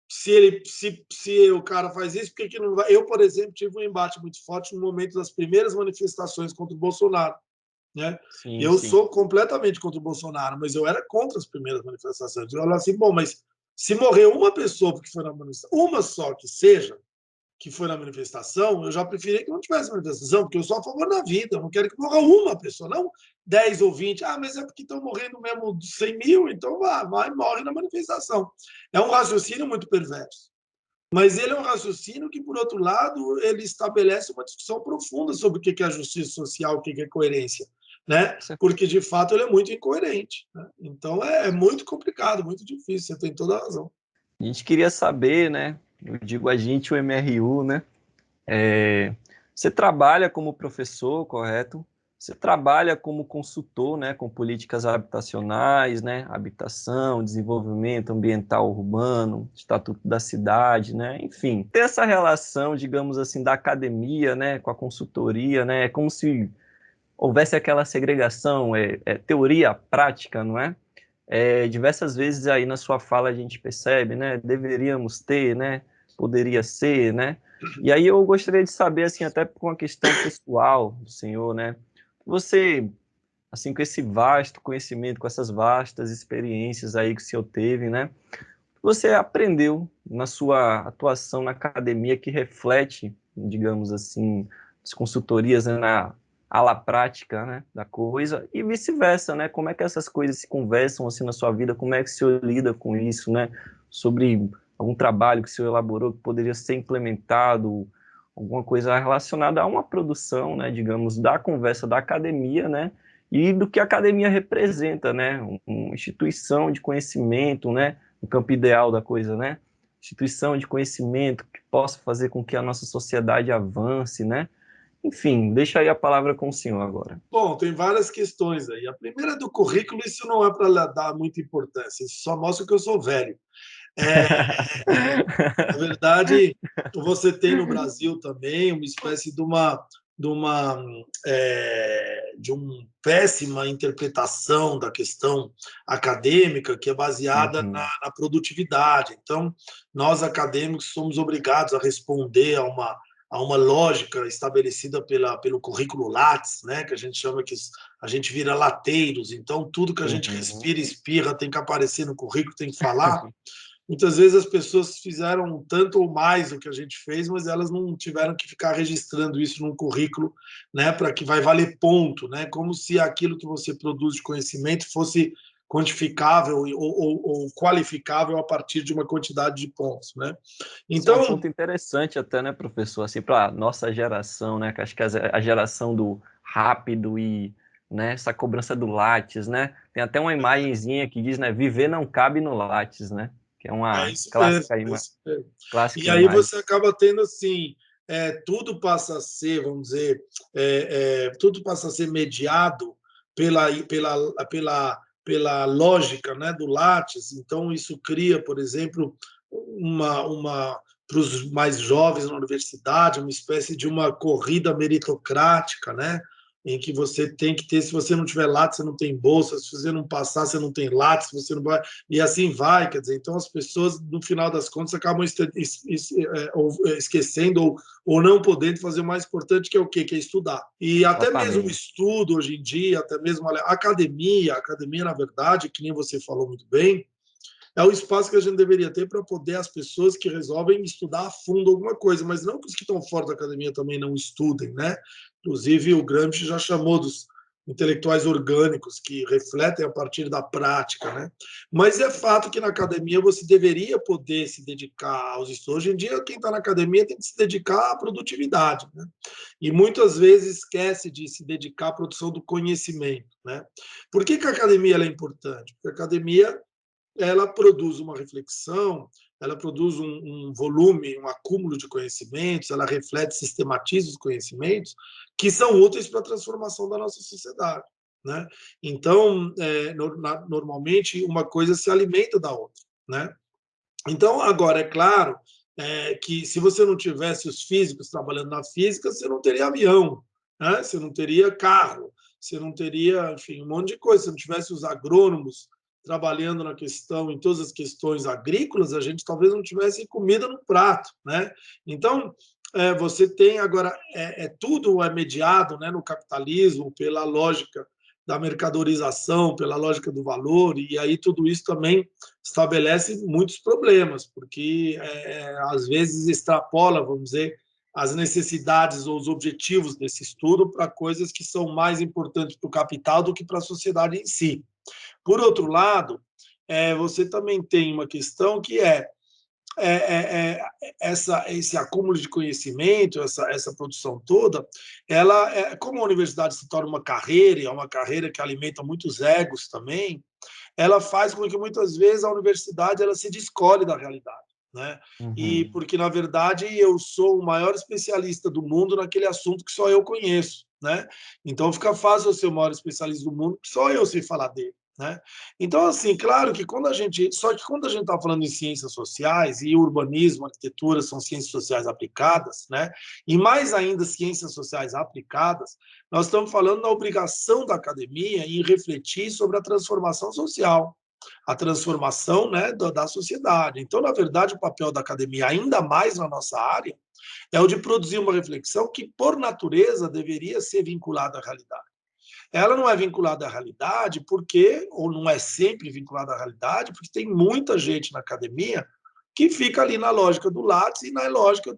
se o cara faz isso, por que não vai? Eu, por exemplo, tive um embate muito forte no momento das primeiras manifestações contra o Bolsonaro. Né? Sim, Eu sim. sou completamente contra o Bolsonaro, mas eu era contra as primeiras manifestações. Eu falava assim, bom, mas se morrer uma pessoa porque foi na manifestação, uma só que seja, que foi na manifestação, eu já preferia que não tivesse manifestação, porque eu sou a favor da vida, eu não quero que morra uma pessoa, não 10 ou 20. Ah, mas é porque estão morrendo mesmo 100 mil, então vai morre na manifestação. É um raciocínio muito perverso. Mas ele é um raciocínio que, por outro lado, ele estabelece uma discussão profunda sobre o que é justiça social, o que é coerência, né? Porque, de fato, ele é muito incoerente. Né? Então, é muito complicado, muito difícil, você tem toda a razão. A gente queria saber, né? Eu digo a gente, o MRU, né? Você trabalha como professor, correto? Você trabalha como consultor, né, com políticas habitacionais, né, habitação, desenvolvimento ambiental urbano, estatuto da cidade, né, enfim. Ter essa relação, digamos assim, da academia, né, com a consultoria, né, é como se houvesse aquela segregação, teoria prática, não é? Diversas vezes aí na sua fala a gente percebe, né, deveríamos ter, né, poderia ser, né, e aí eu gostaria de saber, assim, até com a questão pessoal do senhor, né, você, assim, com esse vasto conhecimento, com essas vastas experiências aí que o senhor teve, né, você aprendeu na sua atuação na academia que reflete, digamos assim, as consultorias, né, na ala prática, né, da coisa, e vice-versa, né, como é que essas coisas se conversam, assim, na sua vida, como é que o senhor lida com isso, né, sobre algum trabalho que o senhor elaborou que poderia ser implementado, alguma coisa relacionada a uma produção, né, digamos, da conversa da academia, né, e do que a academia representa, né, uma instituição de conhecimento, né, o campo ideal da coisa, né, instituição de conhecimento que possa fazer com que a nossa sociedade avance, né, enfim, deixa aí a palavra com o senhor agora. Bom, tem várias questões aí. A primeira do currículo, isso não é para dar muita importância, isso só mostra que eu sou velho. Na verdade, você tem no Brasil também uma espécie de uma péssima interpretação da questão acadêmica que é baseada na produtividade. Então, nós acadêmicos somos obrigados a responder a uma lógica estabelecida pelo currículo Lattes, né, que a gente chama que a gente vira lateiros, então tudo que a gente respira e espirra tem que aparecer no currículo, tem que falar. Muitas vezes as pessoas fizeram tanto ou mais do que a gente fez, mas elas não tiveram que ficar registrando isso num currículo, né, para que vai valer ponto, né, como se aquilo que você produz de conhecimento fosse quantificável ou qualificável a partir de uma quantidade de pontos, né? Então, Então, é um ponto interessante até, né, professor, assim, para nossa geração, né, que acho que a geração do rápido e, né, essa cobrança do Lattes, né, tem até uma imagenzinha que diz, né, viver não cabe no Lattes, né, que é uma isso clássica, mesmo, isso mesmo. clássica E aí imagem. você acaba tendo assim, tudo passa a ser, vamos dizer, tudo passa a ser mediado pela lógica, né, do Lattes. Então isso cria, por exemplo, para os mais jovens na universidade, uma espécie de uma corrida meritocrática, né? Em que você tem que ter, se você não tiver Lattes, você não tem bolsa, se você não passar, você não tem Lattes, você não vai, e assim vai, quer dizer, então as pessoas, no final das contas, acabam esquecendo ou não podendo fazer o mais importante, que é o quê? Que é estudar. E até mesmo o estudo, hoje em dia, até mesmo a academia, na verdade, que nem você falou muito bem, é o espaço que a gente deveria ter para poder as pessoas que resolvem estudar a fundo alguma coisa, mas não que os que estão fora da academia também não estudem, né? Inclusive, o Gramsci já chamou dos intelectuais orgânicos, que refletem a partir da prática, né? Mas é fato que na academia você deveria poder se dedicar aos estudos. Hoje em dia, quem está na academia tem que se dedicar à produtividade, né? E muitas vezes esquece de se dedicar à produção do conhecimento, né? Por que a academia é importante? Porque a academia ela produz uma reflexão, ela produz um volume, um acúmulo de conhecimentos, ela reflete, sistematiza os conhecimentos que são úteis para a transformação da nossa sociedade, né? Então, normalmente, uma coisa se alimenta da outra, né? Então, agora, é claro que se você não tivesse os físicos trabalhando na física, você não teria avião, né? Você não teria carro, você não teria, enfim, um monte de coisa. Se não tivesse os agrônomos trabalhando na questão, em todas as questões agrícolas, a gente talvez não tivesse comida no prato, né? Então, você tem agora, tudo é mediado, né, no capitalismo pela lógica da mercadorização, pela lógica do valor, e aí tudo isso também estabelece muitos problemas, porque às vezes extrapola, vamos dizer, as necessidades ou os objetivos desse estudo para coisas que são mais importantes para o capital do que para a sociedade em si. Por outro lado, você também tem uma questão que esse acúmulo de conhecimento, essa produção toda, como a universidade se torna uma carreira, e é uma carreira que alimenta muitos egos também, ela faz com que muitas vezes a universidade ela se descole da realidade, né? E porque na verdade eu sou o maior especialista do mundo naquele assunto que só eu conheço, né? Então fica fácil eu ser o maior especialista do mundo que só eu sei falar dele, né? Então, assim, claro que quando a gente está falando em ciências sociais, e urbanismo, arquitetura são ciências sociais aplicadas, né? E mais ainda ciências sociais aplicadas, nós estamos falando da obrigação da academia em refletir sobre a transformação social, a transformação, né, da sociedade. Então, na verdade, o papel da academia, ainda mais na nossa área, é o de produzir uma reflexão que, por natureza, deveria ser vinculada à realidade. Ela não é vinculada à realidade porque, ou não é sempre vinculada à realidade, porque tem muita gente na academia que fica ali na lógica do Lattes e na lógica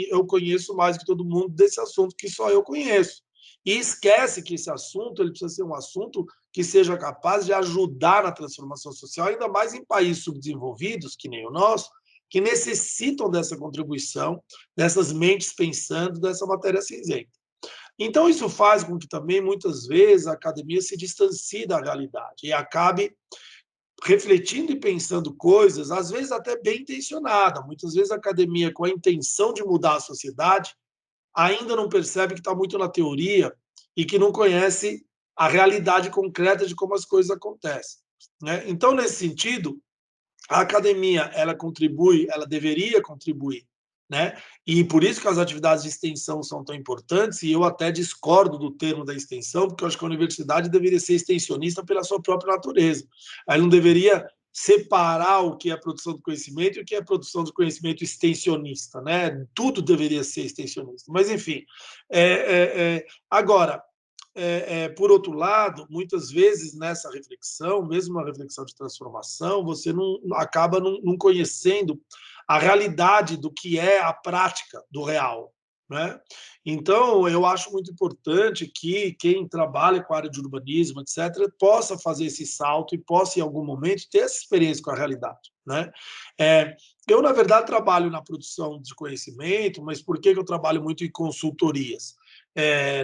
eu conheço mais que todo mundo desse assunto que só eu conheço. E esquece que esse assunto ele precisa ser um assunto que seja capaz de ajudar na transformação social, ainda mais em países subdesenvolvidos, que nem o nosso, que necessitam dessa contribuição, dessas mentes pensando, dessa matéria cinzenta. Então, isso faz com que também, muitas vezes, a academia se distancie da realidade e acabe refletindo e pensando coisas, às vezes até bem intencionada. Muitas vezes a academia, com a intenção de mudar a sociedade, ainda não percebe que está muito na teoria e que não conhece a realidade concreta de como as coisas acontecem, né? Então, nesse sentido, a academia ela contribui, ela deveria contribuir, né? E por isso que as atividades de extensão são tão importantes, e eu até discordo do termo da extensão, porque eu acho que a universidade deveria ser extensionista pela sua própria natureza. Ela não deveria separar o que é produção do conhecimento e o que é produção do conhecimento extensionista, né? Tudo deveria ser extensionista. Mas, enfim, agora, por outro lado, muitas vezes nessa reflexão, mesmo uma reflexão de transformação, você acaba não conhecendo a realidade do que é a prática do real, né? Então, eu acho muito importante que quem trabalha com a área de urbanismo, etc., possa fazer esse salto e possa, em algum momento, ter essa experiência com a realidade, né? Eu, na verdade, trabalho na produção de conhecimento, mas por que eu trabalho muito em consultorias?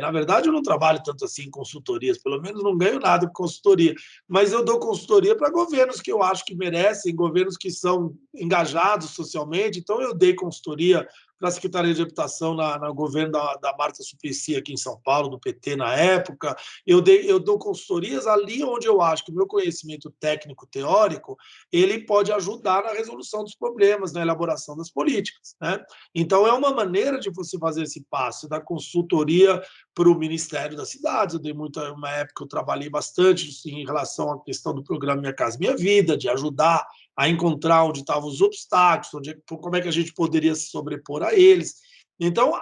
Na verdade, eu não trabalho tanto assim em consultorias, pelo menos não ganho nada com consultoria, mas eu dou consultoria para governos que eu acho que merecem, governos que são engajados socialmente, então eu dei consultoria para a Secretaria de Habitação no governo da Marta Suplicy aqui em São Paulo, do PT na época, eu dou consultorias ali onde eu acho que o meu conhecimento técnico-teórico ele pode ajudar na resolução dos problemas, na elaboração das políticas, né? Então, é uma maneira de você fazer esse passo, da consultoria para o Ministério das Cidades. Eu dei uma época eu trabalhei bastante em relação à questão do programa Minha Casa Minha Vida, de ajudar a encontrar onde estavam os obstáculos, como é que a gente poderia se sobrepor a eles. Então,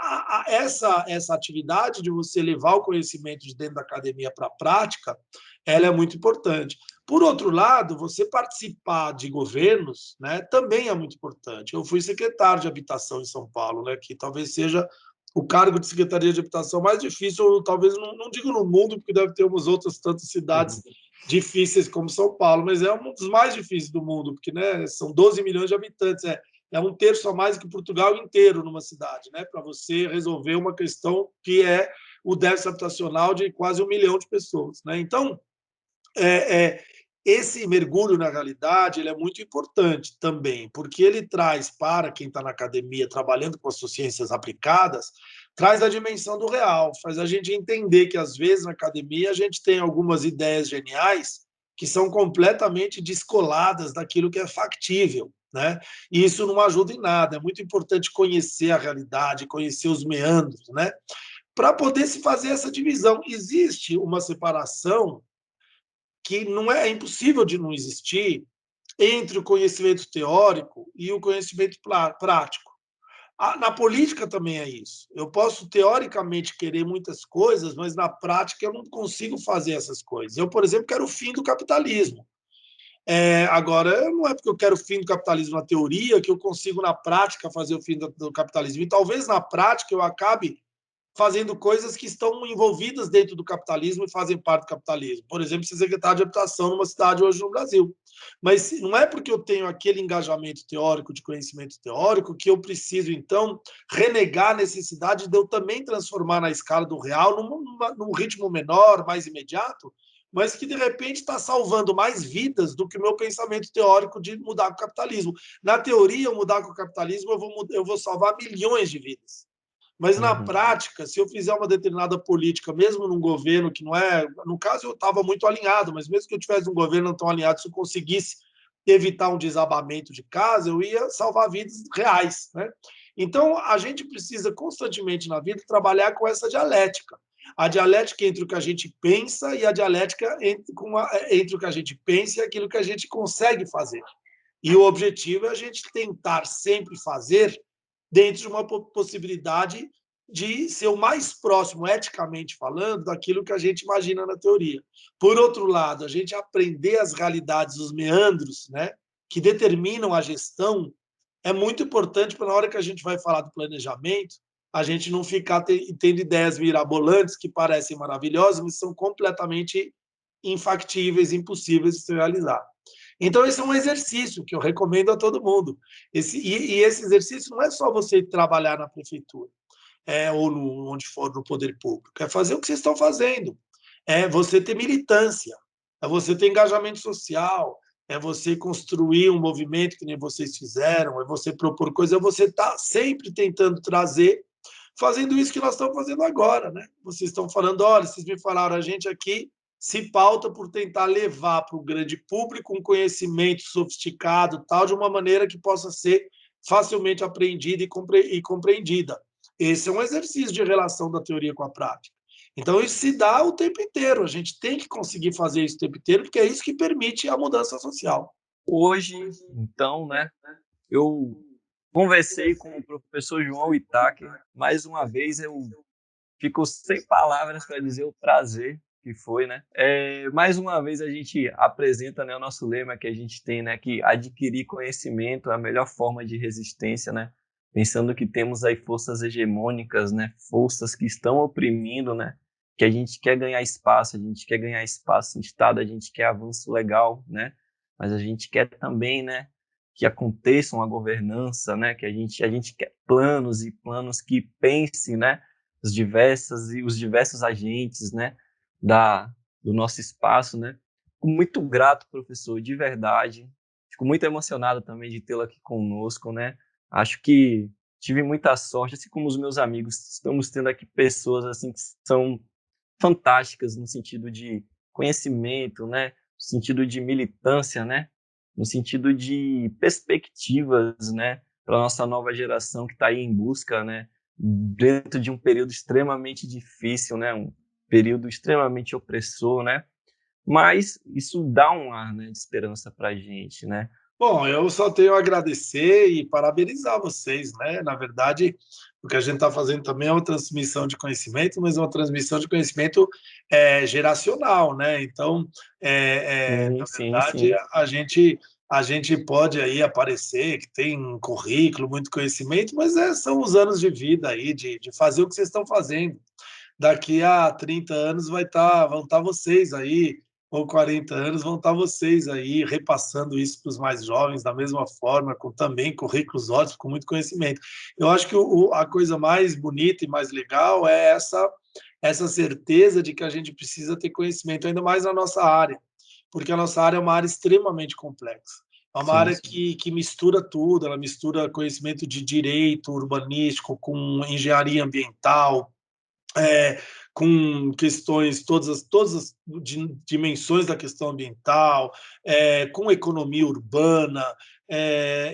essa atividade de você levar o conhecimento de dentro da academia para a prática, ela é muito importante. Por outro lado, você participar de governos, né, também é muito importante. Eu fui secretário de habitação em São Paulo, né, que talvez seja o cargo de secretaria de habitação mais difícil, ou talvez não digo no mundo, porque deve ter umas outras tantas cidades difíceis como São Paulo, mas é um dos mais difíceis do mundo, porque, né, são 12 milhões de habitantes, é um terço a mais que Portugal inteiro numa cidade, né, para você resolver uma questão que é o déficit habitacional de quase 1 milhão de pessoas, né? Então, esse mergulho na realidade ele é muito importante também, porque ele traz para quem está na academia trabalhando com as ciências aplicadas, traz a dimensão do real, faz a gente entender que, às vezes, na academia a gente tem algumas ideias geniais que são completamente descoladas daquilo que é factível, né? E isso não ajuda em nada. É muito importante conhecer a realidade, conhecer os meandros, né? Para poder se fazer essa divisão. Existe uma separação que não é impossível de não existir entre o conhecimento teórico e o conhecimento prático. Na política também é isso. Eu posso, teoricamente, querer muitas coisas, mas na prática eu não consigo fazer essas coisas. Eu, por exemplo, quero o fim do capitalismo. Agora, não é porque eu quero o fim do capitalismo na teoria que eu consigo, na prática, fazer o fim do capitalismo. E talvez, na prática, eu acabe fazendo coisas que estão envolvidas dentro do capitalismo e fazem parte do capitalismo. Por exemplo, ser secretário de habitação numa cidade hoje no Brasil. Mas não é porque eu tenho aquele engajamento teórico, de conhecimento teórico, que eu preciso, então, renegar a necessidade de eu também transformar na escala do real num ritmo menor, mais imediato, mas que, de repente, está salvando mais vidas do que o meu pensamento teórico de mudar com o capitalismo. Na teoria, eu mudar com o capitalismo, eu vou salvar milhões de vidas. Mas, na prática, se eu fizer uma determinada política, mesmo num governo que não é... No caso, eu estava muito alinhado, mas mesmo que eu tivesse um governo não tão alinhado, se eu conseguisse evitar um desabamento de casa, eu ia salvar vidas reais, né? Então, a gente precisa constantemente na vida trabalhar com essa dialética. A dialética entre o que a gente pensa e a dialética entre o que a gente pensa e aquilo que a gente consegue fazer. E o objetivo é a gente tentar sempre fazer dentro de uma possibilidade de ser o mais próximo, eticamente falando, daquilo que a gente imagina na teoria. Por outro lado, a gente aprender as realidades, os meandros, né, que determinam a gestão, é muito importante para, na hora que a gente vai falar do planejamento, a gente não ficar tendo ideias mirabolantes que parecem maravilhosas, mas são completamente infactíveis, impossíveis de se realizar. Então, esse é um exercício que eu recomendo a todo mundo. Esse exercício não é só você trabalhar na prefeitura, ou onde for, no poder público. É fazer o que vocês estão fazendo. É você ter militância, é você ter engajamento social, é você construir um movimento que nem vocês fizeram, é você propor coisas, é você estar sempre tentando trazer, fazendo isso que nós estamos fazendo agora, né? Vocês estão falando, olha, vocês me falaram, a gente aqui se pauta por tentar levar para o grande público um conhecimento sofisticado, tal, de uma maneira que possa ser facilmente apreendida e compreendida. Esse é um exercício de relação da teoria com a prática. Então, isso se dá o tempo inteiro. A gente tem que conseguir fazer isso o tempo inteiro, porque é isso que permite a mudança social. Hoje, então, né, eu conversei com o professor João Itaque. Mais uma vez, eu fico sem palavras para dizer o prazer que foi, né? Mais uma vez a gente apresenta, né, o nosso lema que a gente tem, né, que adquirir conhecimento é a melhor forma de resistência, né? Pensando que temos aí forças hegemônicas, né, forças que estão oprimindo, né, que a gente quer ganhar espaço, em Estado, a gente quer avanço legal, né? Mas a gente quer também, né, que aconteça uma governança, né, que a gente quer planos e planos que pensem, né, os diversos agentes, né, do nosso espaço, né? Fico muito grato, professor, de verdade. Fico muito emocionado também de tê-lo aqui conosco, né? Acho que tive muita sorte, assim como os meus amigos, estamos tendo aqui pessoas assim que são fantásticas no sentido de conhecimento, né? No sentido de militância, né? No sentido de perspectivas, né? Para a nossa nova geração que está aí em busca, né? Dentro de um período extremamente difícil, né? Um período extremamente opressor, né? Mas isso dá um ar, né, de esperança para a gente, né? Bom, eu só tenho a agradecer e parabenizar vocês, né? Na verdade, o que a gente está fazendo também é uma transmissão de conhecimento, mas uma transmissão de conhecimento geracional, né? Então, Sim, na sim, verdade, sim. a gente pode aí aparecer que tem um currículo, muito conhecimento, mas são os anos de vida aí, de fazer o que vocês estão fazendo. Daqui a 30 anos vão estar vocês aí, ou 40 anos vão estar vocês aí, repassando isso para os mais jovens da mesma forma, com também currículos ótimos, com muito conhecimento. Eu acho que a coisa mais bonita e mais legal é essa certeza de que a gente precisa ter conhecimento, ainda mais na nossa área, porque a nossa área é uma área extremamente complexa. É uma Sim, área sim. que mistura tudo, ela mistura conhecimento de direito urbanístico com engenharia ambiental, é, com questões, todas as dimensões da questão ambiental, com economia urbana.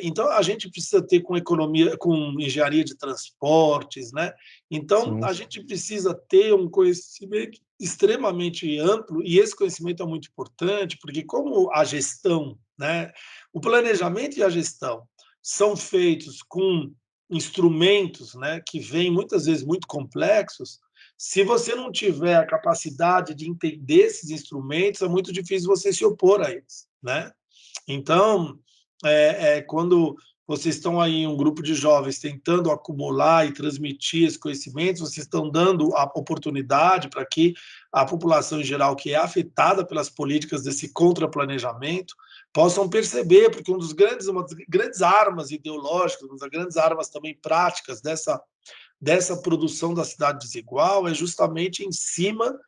Então, a gente precisa ter com economia, com engenharia de transportes, né? Então, Sim, a gente precisa ter um conhecimento extremamente amplo, e esse conhecimento é muito importante, porque como a gestão, né, o planejamento e a gestão são feitos com instrumentos, né, que vêm muitas vezes muito complexos. Se você não tiver a capacidade de entender esses instrumentos, é muito difícil você se opor a eles, né? Então, quando vocês estão aí em um grupo de jovens tentando acumular e transmitir esses conhecimentos, vocês estão dando a oportunidade para que a população em geral, que é afetada pelas políticas desse contraplanejamento, possam perceber, porque uma das grandes armas ideológicas, uma das grandes armas também práticas dessa produção da cidade desigual é justamente em cima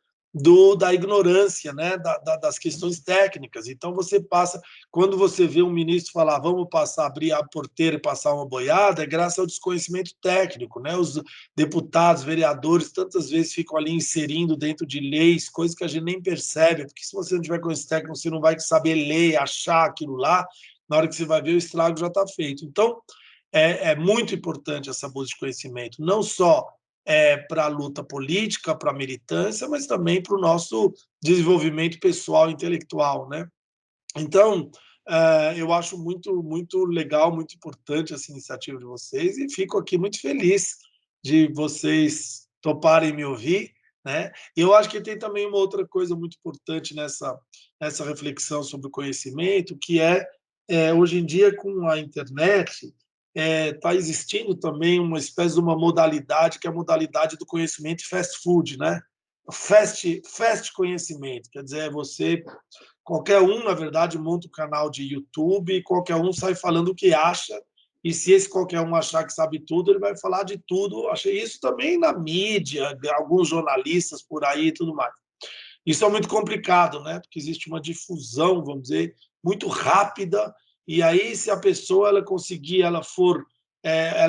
da ignorância, né, das questões técnicas. Então você passa, quando você vê um ministro falar, vamos passar, abrir a porteira e passar uma boiada, é graças ao desconhecimento técnico, né? Os deputados, vereadores, tantas vezes ficam ali inserindo dentro de leis, coisas que a gente nem percebe, porque se você não tiver conhecimento técnico, você não vai saber ler, achar aquilo lá, na hora que você vai ver, o estrago já está feito. Então, é muito importante essa busca de conhecimento, não só para a luta política, para a militância, mas também para o nosso desenvolvimento pessoal e intelectual, né? Então, eu acho muito, muito legal, muito importante essa iniciativa de vocês e fico aqui muito feliz de vocês toparem me ouvir, né? E eu acho que tem também uma outra coisa muito importante nessa reflexão sobre o conhecimento, que hoje em dia, com a internet, está existindo também uma espécie de uma modalidade, que é a modalidade do conhecimento fast food, né? Fast conhecimento, quer dizer, qualquer um, na verdade, monta um canal de YouTube e qualquer um sai falando o que acha. E se esse qualquer um achar que sabe tudo, ele vai falar de tudo. Achei isso também na mídia, alguns jornalistas por aí e tudo mais. Isso é muito complicado, né? Porque existe uma difusão, vamos dizer, muito rápida. E aí, se a pessoa ela conseguir, ela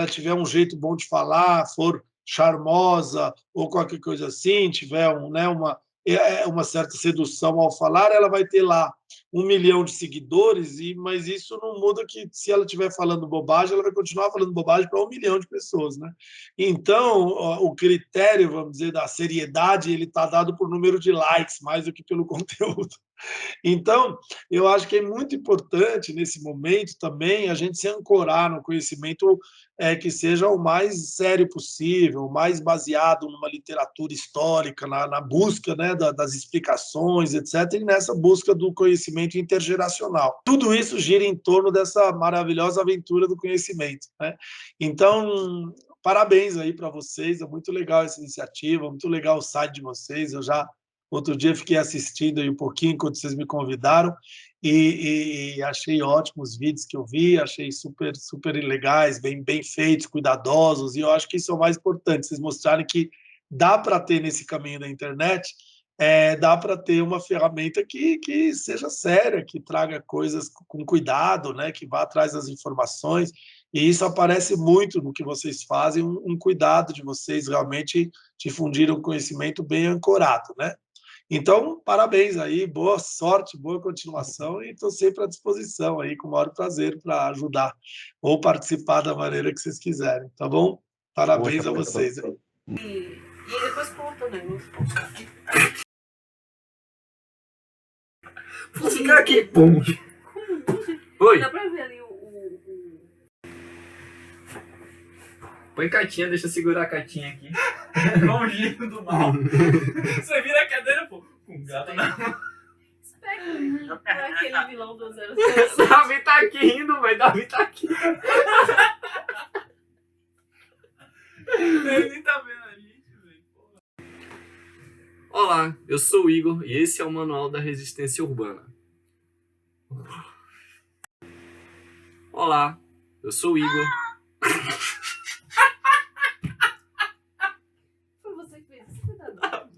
tiver um jeito bom de falar, for charmosa ou qualquer coisa assim, tiver uma certa sedução ao falar, ela vai ter lá 1 milhão de seguidores, mas isso não muda que se ela estiver falando bobagem, ela vai continuar falando bobagem para 1 milhão de pessoas, né? Então, o critério, vamos dizer, da seriedade, ele está dado por número de likes, mais do que pelo conteúdo. Então, eu acho que é muito importante, nesse momento também, a gente se ancorar no conhecimento que seja o mais sério possível, o mais baseado numa literatura histórica, na busca, né, das explicações, etc., e nessa busca do conhecimento intergeracional. Tudo isso gira em torno dessa maravilhosa aventura do conhecimento, né? Então, parabéns aí para vocês, é muito legal essa iniciativa, muito legal o site de vocês, eu já outro dia fiquei assistindo aí um pouquinho enquanto vocês me convidaram e achei ótimos os vídeos que eu vi, achei super, super legais, bem feitos, cuidadosos, e eu acho que isso é o mais importante, vocês mostrarem que dá para ter nesse caminho da internet, dá para ter uma ferramenta que seja séria, que traga coisas com cuidado, né, que vá atrás das informações, e isso aparece muito no que vocês fazem, um cuidado de vocês realmente difundir um conhecimento bem ancorado, né? Então, parabéns aí, boa sorte, boa continuação e estou sempre à disposição aí, com o maior prazer para ajudar ou participar da maneira que vocês quiserem, tá bom? Poxa, Parabéns a professor. vocês aí. E depois conta, né? Vou ficar aqui, pum. Oi. Dá pra ver ali o... Põe Catinha, deixa eu segurar a Catinha aqui. Igual o giro do mal. Você vira a cadeira, pô, com o gato na mão. Spectre. Não é aquele vilão do 007. Davi tá aqui rindo, velho. Davi tá aqui. Ele nem tá vendo a gente, velho. Olá, eu sou o Igor e esse é o Manual da Resistência Urbana. Olá, eu sou o Igor. Foi você que fez isso, cuidado.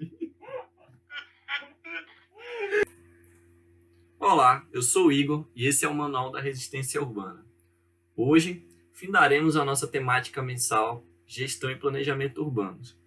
Olá, eu sou o Igor e esse é o Manual da Resistência Urbana. Hoje, findaremos a nossa temática mensal Gestão e Planejamento Urbanos.